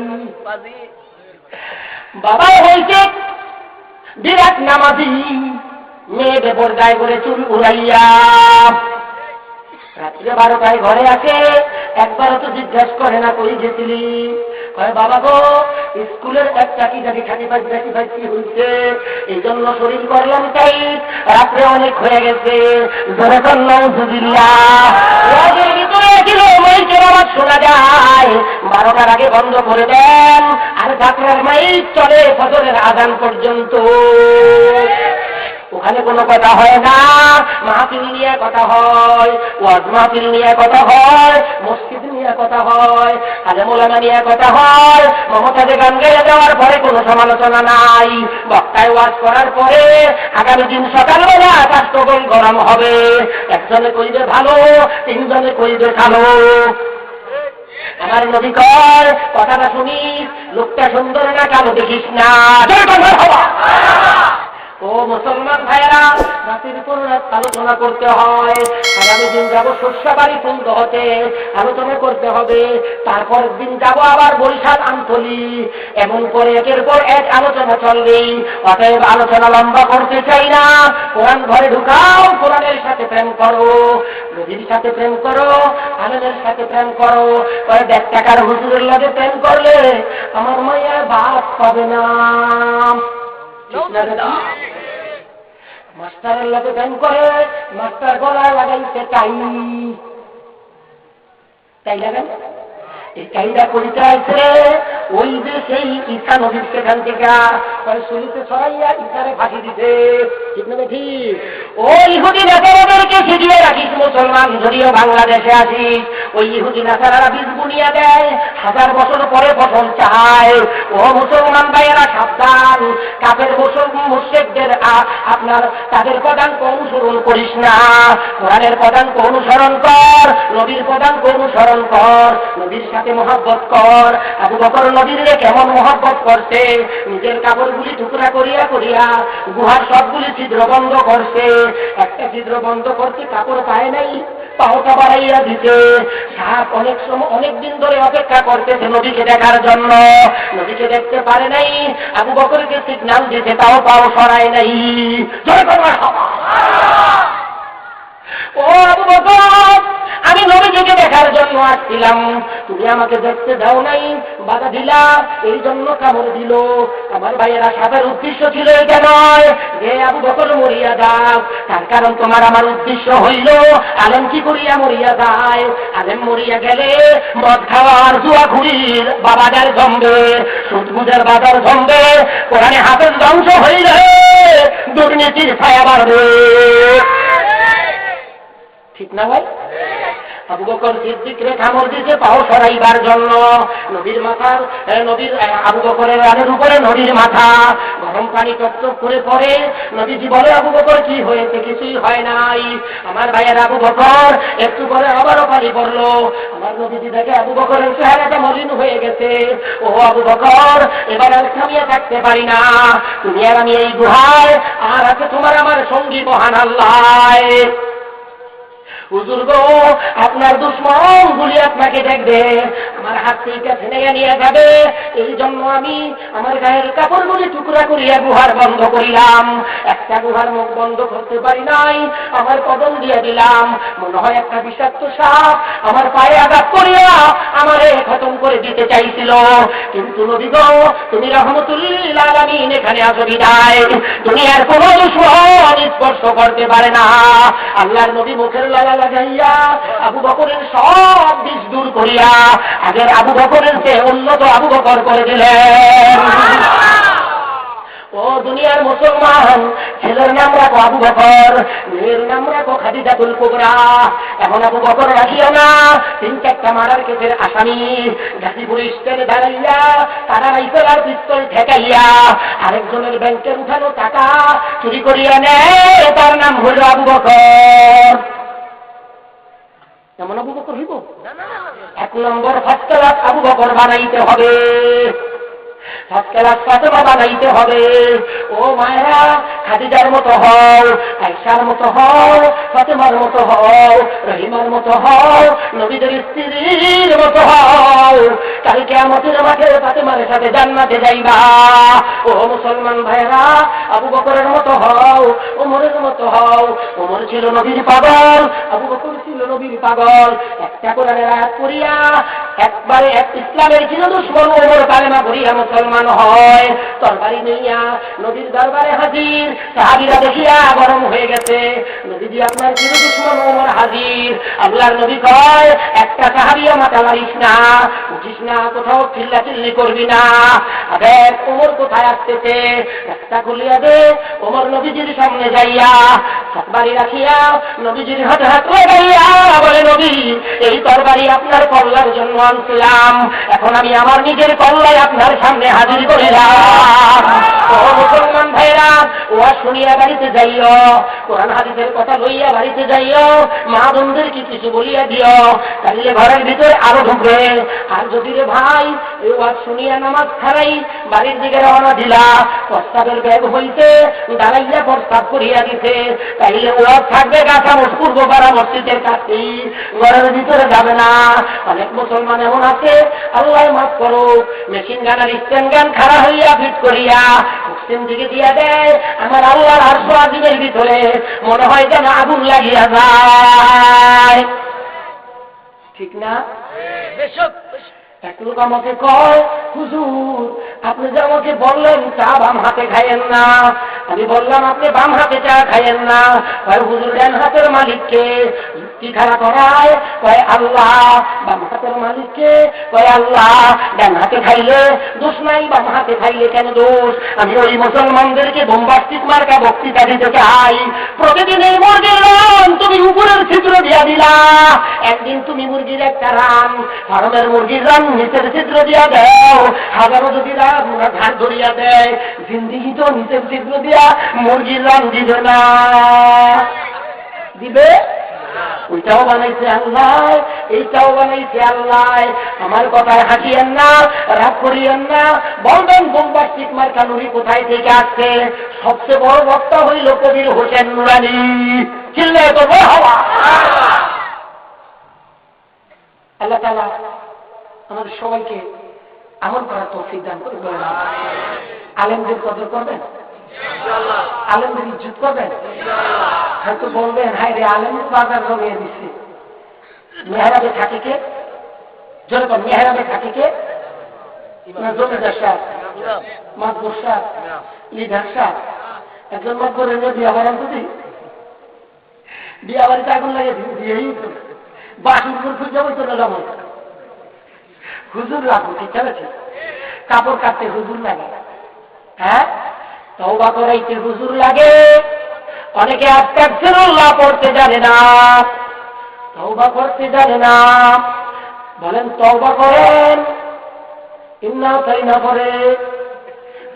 বাবা হইছে বিরাট নামাজি, মেয়ে বেপরদায় করে চুল উড়াইয়া। রাত্রে 12টায় ঘরে আসে, একবারও তো জিজ্ঞাসা করে না কই গেছিলি? কয় বাবা গো, স্কুলের একটা কি খাটি পাইছি হইছে, এই জন্য শরীর করলাম তাই, রাত্রে অনেক হয়ে গেছে। ধরে করলাম শোনা যায়, 12টার আগে বন্ধ করে দেন, আর ডাক্তার মাইক চলে ফজরের আজান পর্যন্ত। ওখানে কোনো কথা হয় না, মাহফিল নিয়ে কথা হয়, ওয়াজ মাহফিল নিয়ে কথা হয়, মসজিদ নিয়ে কথা হয়, আলেম ওলামা নিয়ে কথা হয়। মমতাজে গান গাইয়া যাওয়ার পরে কোনো সমালোচনা নাই। বক্তায় ওয়াজ করার পরে আগামী দিন সকালবেলা রাষ্ট্রগণ গরম হবে, একজনে কইবে ভালো, 3 জনে কইবে ভালো। আমার নবী কর কথাটা শুনিস, লোকটা সুন্দর না কালো দেখিস না। ও মুসলমান ভাইয়েরা, রাতের উপর রাত আলোচনা করতে হয়। আগামী দিন যাব শস্যবাড়ি তুলতে হতে, আলোচনা করতে হবে। তারপর দিন যাব আবার বরিশাল আমতলি, এমন করে একের পর এক আলোচনা চলবেই। অতএব আলোচনা লম্বা করতে চাই না, কোরআন ঘরে ঢুকাও, কোরআনের সাথে প্রেম করো, নবীর সাথে প্রেম করো, আলেমের সাথে প্রেম করো। 1 টাকার হুজুরের লগে প্রেম করলে আমার মাইয়া বাপ পাবে না। মাস্টারের লগে প্রেম করে, মাস্টার গলায় লাগাইছে তাই লাগান। এই কাইদা করিতে আছে ওই যে সেই ঈসা নবীর সেখান থেকে শুনিতে ছড়াইয়া ঈসারে ফাঁসি দিতে। ঠিক না ঠিক? ওই ইহুদি নেতাদেরকে শিখিয়ে রাখিস মুসলমান, যদিও বাংলাদেশে আসিস। ওই ইহুদি নেতারা বীজ বুনিয়া দেয়, 1000 বছর পরে ফসল চায়। ও মুসলমান ভাইয়েরা সাবধান, কাফের মুশরিকদের আপনার তাদের পদাঙ্ক অনুসরণ করিস না। কোরআনের পদাঙ্ক অনুসরণ কর, নবীর পদাঙ্ক অনুসরণ কর, নবীর সাথে মহব্বত কর। আবু বকর নবীর কেমন মহব্বত করছে, নিজের কাপড়গুলি টুকরা করিয়া করিয়া গুহার সবগুলি ছিদ্র বন্ধ করছে। একটা ছিদ্র বন্ধ করতে কাপড় পায় নাই, পাওটা বাড়াইয়া দিতে। সাপ অনেক সময় অনেক দিন ধরে অপেক্ষা করতেছে নবীকে দেখার জন্য, নবীকে দেখতে পারে নাই। আবু বকরকে সিগন্যাল দিতে, তাও পাও সরায় নাই। ও আবু বকর, আমি নবীজিকে দেখার জন্য আসছিলাম, তুমি আমাকে দেখতে দাও নাই, বাধা দিলা, এই জন্য কামড় দিল। আমার ভাইয়েরা সাদের উদ্দেশ্য ছিল এটা নয় যে আবু বকর মরিয়া যাও, তার কারণ তোমার আমার উদ্দেশ্য হইল আলেম কি করিয়া মরিয়া যায়। আলেম মরিয়া গেলে মদ খাওয়ার জুয়া খুঁড়ির বাবাজার জমবে, সুদবুজের বাজার জমবে, কোরআনে হাতের ধ্বংস হইলে দুর্নীতির ছায়া বাড়বে। ঠিক না ভাই? আবু বকর সিদ্দিকরে কামড় দিতে পাও সরাইবার জন্য। নবীর মাথার নবীর আবু বকরের রানের উপরে নবীর মাথা, গরম পানি টপটপ করে পড়ে। নবীজি বলে আবু বকর কি হয়েছে? কিছুই হয় নাই। আমার ভাইয়ের আবু বকর একটু পরে আবারও পানি পড়লো। আমার নবীজি দেখে আবু বকরের চেহারাটা মলিন হয়ে গেছে। ও আবু বকর, এবার আর থামিয়ে থাকতে পারি না, তুমি আর আমি এই গুহায়, আর আছে তোমার আমার সঙ্গী মহান আল্লাহ। হুজুর গো, আপনার দুশমন গুলি আপনাকে দেখবে, আমার হাত থেকে ছেড়ে নিয়ে যাবে, এই জন্য আমি আমার গায়ের কাপড়গুলি টুকরা করিয়া গুহার বন্ধ করিলাম। একটা গুহার মুখ বন্ধ করতে পারি নাই, আমার কদম দিয়ে দিলাম। মনে হয় একটা বিষাক্ত সাপ আমার পায়ে আঘাত করিয়া আমারে খতম করে দিতে চাইছিল, কিন্তু নবী গো, তুমি রহমতুল্লিল আলামিন এখানে আসো বিদায়, দুনিয়ার কোনো দুশমন স্পর্শ করতে পারে না। আল্লাহর নবী মুখের লালা লাগাইয়া আবু বকরের সব বিষ দূর করিয়া আগের আবু বকরের চেয়ে উন্নত আবু বকর করে দিলেন। ও দুনিয়ার মুসলমান, ছেলের নাম রাখো আবু বকর, মেয়ের নাম রাখো খাদিজাতুল কুবরা। এখন আবু বকর রাখিও না, 3-4টা মার্ডার কেসের আসামি গাজীপুর স্টেশনে দাঁড়াইয়া তারা রাইফেল আর পিস্তল ঠেকাইয়া আরেকজনের ব্যাংকের উঠানো টাকা চুরি করিয়া নেয়, তার নাম হল আবু বকর। এমন আবু বকর হইব? 1 নম্বর ফার্স্ট ক্লাস আবু বকর বানাইতে হবে, ফার্স্ট ক্লাস ফাতেমা বানাইতে হবে। ও মায়েরা, খাদিজার মতো হও, আয়েশার মতো হও, ফাতেমার মতো হও, রহিমার মতো হও, নবীদের স্ত্রীর মতো হও। কাল কিয়ামতের মাঠে ফাতেমার সাথে জান্নাতে যাইবা। ও মুসলমান ভাইরা, আবু বকরের মতো হও, ওমরের মতো হও। ওমর ছিল নবীর পাগল, আবু বকর ছিল নবীর পাগল। একটা কোরআনের আয়াত পড়িয়া একবারে ইসলামের ছিল দুশমন, ওমর কালেমা পড়িয়া মুসলমান হয়। তরবারি নিয়া নবীর দরবারে হাজির, সাহাবীরা দেখিয়া গরম হয়ে গেছে। নবীজি আপনার ছিল দুশমন, ওমর হাজির। আল্লাহর নবী কয়, একটা সাহাবীও মাথা মারিস না, উঠিস না, কোথাও চিল্লাচিল্লি করবি না। দেখ ওমর কোথায় আসতেছে, একটা খুলিয়া দে। ওমর নবীজির সামনে যাইয়া তরবারি রাখিয়া নবীজির হাতে হাত লাগাইয়া বলে, নবী, এই তরবারি আপনার কল্যার জন্য আনছিলাম, এখন আমি আমার নিজের কল্যায় আপনার সামনে হাজির করিলাম। ও মুসলমান ভাইরা, ওয়া শুনিয়া বাড়িতে যাইও, কোরআন হাদিসের কথা লইয়া বাড়িতে যাইও, মা বোনদেরকে কিছু বলিয়া দিও, তাহলে ঘরের ভিতরে আরো ঢুকবে। আর যদি রে ভাই এই ওয়াজ শুনিয়া নামাজ ছাড়াই বাড়ির দিকে রওনা দিলা, প্রস্তাবের ব্যাগ হইতে দাঁড়াইয়া প্রস্তাব করিয়া দিতে, তাইলে ওয়াজ থাকবে গাছা পূর্ব পাড়া মসজিদের কাছেই, ঘরের ভিতরে যাবে না। অনেক মুসলমান এমন আছে, আল্লাহ মাফ করো, মেশিন গান আর স্ট্যান্ড গান খাড়া হইয়া ফিট করিয়া পশ্চিম দিকে দিয়া দেয়। আমার আল্লাহর আরশ আজিমের ভিতরে মনে হয় যেন আগুন লাগিয়া যায়, ঠিক না? এক লোক আমাকে কয়, হুজুর আপনি যে আমাকে বললেন চা বাম হাতে খাইয়েন না, আমি বললাম আপনি বাম হাতে চা খাইয়েন না। কয় হুজুর ডান হাতের মালিককে যুক্তি খাড়া করায়, কয় আল্লাহ। বাম হাতের মালিককে কয় আল্লাহ। ডান হাতে খাইলে দোষ নাই, বাম হাতে খাইলে কেন দোষ? আমি ওই মুসলমানদেরকে বোম্বাস্টিক মার্কা বক্তৃতা দিতে চাই। প্রতিদিন এই মুরগির রান তুমি উপরের ছিদ্র দিয়া দিলা, একদিন তুমি মুরগির একটা রান, ফার্মের মুরগির রান নিচের ছিদ্র দিয়া দেও। হাজারো যদি ঘাট ধরিয়া দেয়, জিন্দিগি তো নিচের ছিদ্র দিয়া মুরগির রান দিবে না, দিবে? ওইটাও বানাইছে আল্লাহ, এইটাও বানাইছে আল্লাহ। আমার কথায় হাসিয়েন না, রাগ করিয়েন না, বলবেন বোম্বাস্টিক মার্কা নুরি কোথায় থেকে আসছে? সবচেয়ে বড় বক্তা হইল কবির হোসেন নুরানি। চিল্লায় করবো হাওয়া। আল্লাহ তাআলা আমাদের সবাইকে আমল করার তৌফিক দান করে। আলেমদের কদর করবেন, আলেমদের ইজ্জত করবেন। হয়তো বলবেন, হায় রে আলেমের বাজার জমিয়ে দিচ্ছে। মেহরাবে থাকে কে? যেরকম মেহরাবে থাকে কে? জমিদার সাহেব, মাতবর সাহেব, লিডার সাহেব। একজন মাতবরের বিয়া বাড়ান তো দিই, বিয়া বাড়িতে আগুন লাগে দিয়েই তো বাসুর খুঁজে যাবো তো না। হুজুর লাগবে, ঠিক আছে? কাপড় কাটতে হুজুর লাগে, হ্যাঁ? তওবা করাইতে হুজুর লাগে। অনেকে আস্তাগফিরুল্লাহ পড়তে জানে না, তওবা করতে জানে না। বলেন তওবা করেন, ইন্না তাইনা করে,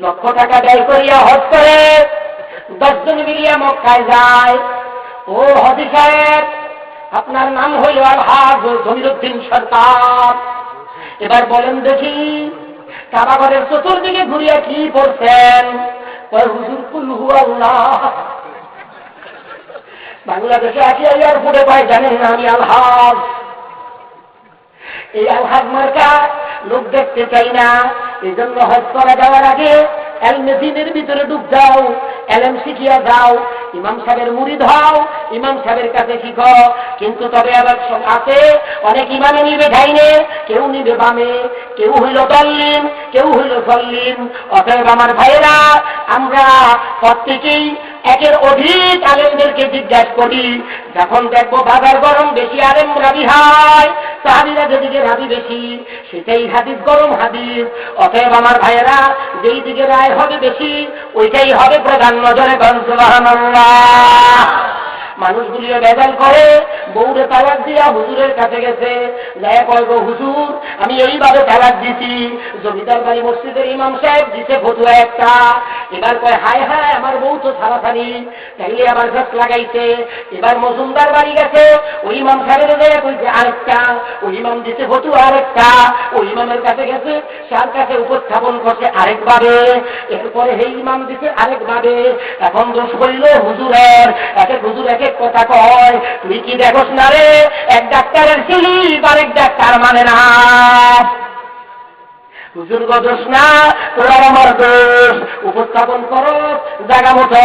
লক্ষ টাকা ব্যয় করিয়া হজ করে 10 জন মিলিয়া মক্কায় যায়। ও হাজী সাহেব, আপনার নাম হইল আলহাজ জমিরুদ্দিন সরকার। এবার বলেন দেখি, কাবাঘরের চতুর্দিকে ঘুরিয়া কি পড়ছেন? হুজুর কুল হু আল্লাহ। বাংলাদেশে আসি এয়ারপোর্টে পাই জানেন না আমি আলহাজ। এই আলহাজ মার্কা লোক দেখতে চাই না, এই জন্য হজ করা যাওয়ার আগে এলমেদিনের ভিতরে ডুব যাও, এলএম শিখিয়া যাও, ইমাম সাহেবের মুরিদ হও, ইমাম সাহেবের কাছে শিখো। কিন্তু তবে আবার সব আছে, অনেক ইমামে নিবে ঢাইনে, কেউ নিবে বামে, কেউ হইল দল্লিন, কেউ হইল সল্লিন। অতএব আমার ভাইয়েরা, আমরা প্রত্যেকেই একের অধিক আলেমদেরকে জিজ্ঞাসা করি। যখন দেখবো বাজার গরম বেশি আলেম রাবি হয়, সাহাবীরা যেদিকে রাবি বেশি সেটাই হাদিস গরম হাদিস। অতএব আমার ভাইয়েরা, যেই দিকে রায় হবে বেশি ওইটাই হবে প্রধান নজরে। সুবহানাল্লাহ। মানুষগুলিও বেজাল করে, বউরে তালাক দিয়া হুজুরের কাছে গেছে, যায় কয় গো হুজুর আমি এইভাবে তালাক দিছি। জমিদার বাড়ি মসজিদের ইমাম সাহেব দিছে ফতুয়া একটা। এবার কয় হায় হায় আমার বউ তো ছাড়াছাড়ি, তাইলে আবার গাছ লাগাইছে। এবার মজুমদার বাড়ি গেছে, ওই ইমাম সাহেবের জায়গায় কইছে আরেকটা, ওই ইমাম দিছে ফতুয়া আরেকটা। ওই ইমামের কাছে গেছে, তার কাছে উপস্থাপন করছে আরেকভাবে, এরপরে সেই ইমাম দিছে আরেকভাবে। এখন দোষ করিল হুজুরের, একে হুজুর একে কথা কয়, তুই কি দেখোস না রে এক ডাক্তারের স্লিপ আরেক ডাক্তার মানে না। হুজুর গো দোষ না, তোরা আমার দোষ। উপস্থাপন করো জায়গা মতো,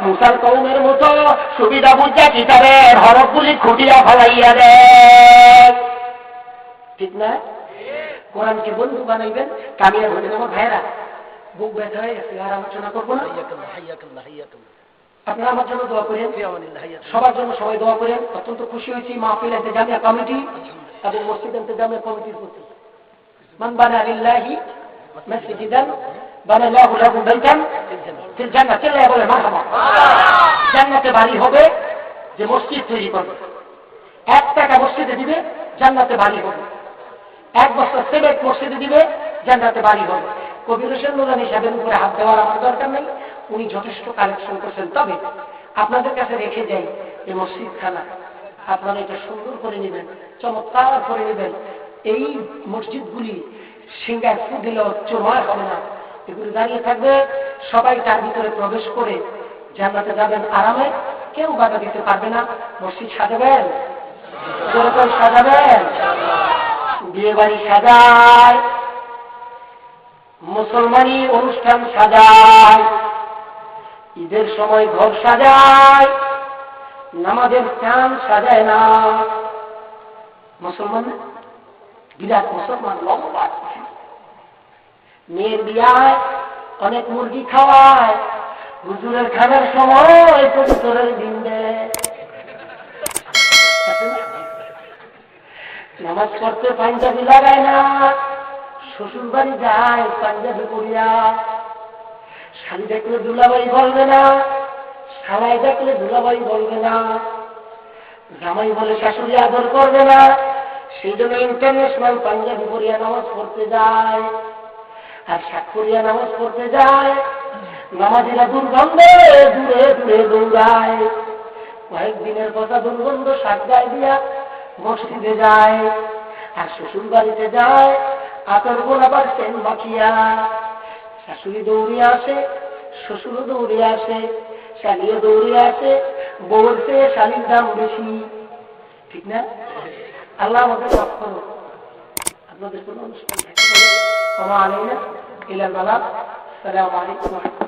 মুসার কৌমের মতো সুবিধা বুঝা কিতাবের হরফগুলি খুঁটিয়া ফলাইয়া দে। ঠিক না? কোরআনকে বন্ধু বানাইবেন, কামিয়া হলেন আমার ভাইয়েরা। বুক ব্যথা হয়ে গেছে, আর আলোচনা করবো না। আপনারা আমার জন্য দোয়া করেন, সবার জন্য সবাই দোয়া করেন। অত্যন্ত খুশি হয়েছি মাহফিল ইন্তেজামিয়া কমিটি এবং মসজিদ ইন্তেজামিয়া কমিটির প্রতি। মান বানা লিল্লাহি মাসজিদান বানাল্লাহু লাহু বাইতান ফিল জান্নাহ। চিল্লায়া বলে মারহাবা। জান্নাতে বাড়ি হবে যে মসজিদ তৈরি করবে। 1 টাকা মসজিদে দিবে, জান্নাতে বাড়ি হবে। 1 বছর সিমেন্ট মসজিদে দিবে, জান্নাতে বাড়ি হবে। কবির হোসেন নুরানী সাহেবের উপরে হাত দেওয়ার আমার দরকার নেই, উনি যথেষ্ট কালেকশন করছেন। তবে আপনাদের কাছে রেখে যাই এই মসজিদ খানা, আপনারা এটা সুন্দর করে নেবেন, চমৎকার করে নেবেন। এই মসজিদগুলি সিঙ্গার দিলে চোরমার হবে না, এগুলি দাঁড়িয়ে থাকবে। সবাই তার ভিতরে প্রবেশ করে জান্নাতে যাবেন আরামে, কেউ বাধা দিতে পারবে না। মসজিদ সাজাবেন, যেরকম সাজাবেন, বিয়ে বাড়ি সাজায়, মুসলমানি অনুষ্ঠান সাজায়, ঈদের সময় ঘর সাজায়, নামাজের স্থান সাজায় না। মুসলমান বিরাট মুসলমান, লম্বা মেয়ের বিয়ায় অনেক মুরগি খাওয়ায়, হুজুরের খাবার সময় পবিত্রের দিন দেয়। নামাজ পড়তে পাঞ্জাবি লাগায় না, শ্বশুর বাড়ি যায় পাঞ্জাবি পরিয়া। শাড়ি দেখলে দুলাবাই বলবে না, শালাই দেখলে দুলাবাই বলবে না, জামাই বলে শাশুড়ি আদর করবে না। সেই জন্য ইন্টারন্যাশনাল পাঞ্জাবি পরিয়া নামাজ পড়তে যায়, আর শাক পরিয়া নামাজ পড়তে যায়। নামাজিরা দুর্গন্ধে দূরে দূরে দৌড়ায়। কয়েকদিনের কথা দুর্গন্ধ শাক গায়ে দিয়া মসজিদে যায়, আর শ্বশুর বাড়িতে যায় আতর গোলাবার সেন মাখিয়া। শাশুড়ি দৌড়িয়ে আসে, শ্বশুরও দৌড়িয়ে আসে, শালিও দৌড়িয়ে আসে, বউর চেয়ে শালির দাম বেশি। ঠিক না? আল্লাহ আমাদের মাফ করো। আপনাদের কোনো অনুষ্ঠান থাকে বলে, আসসালামু আলাইকুম।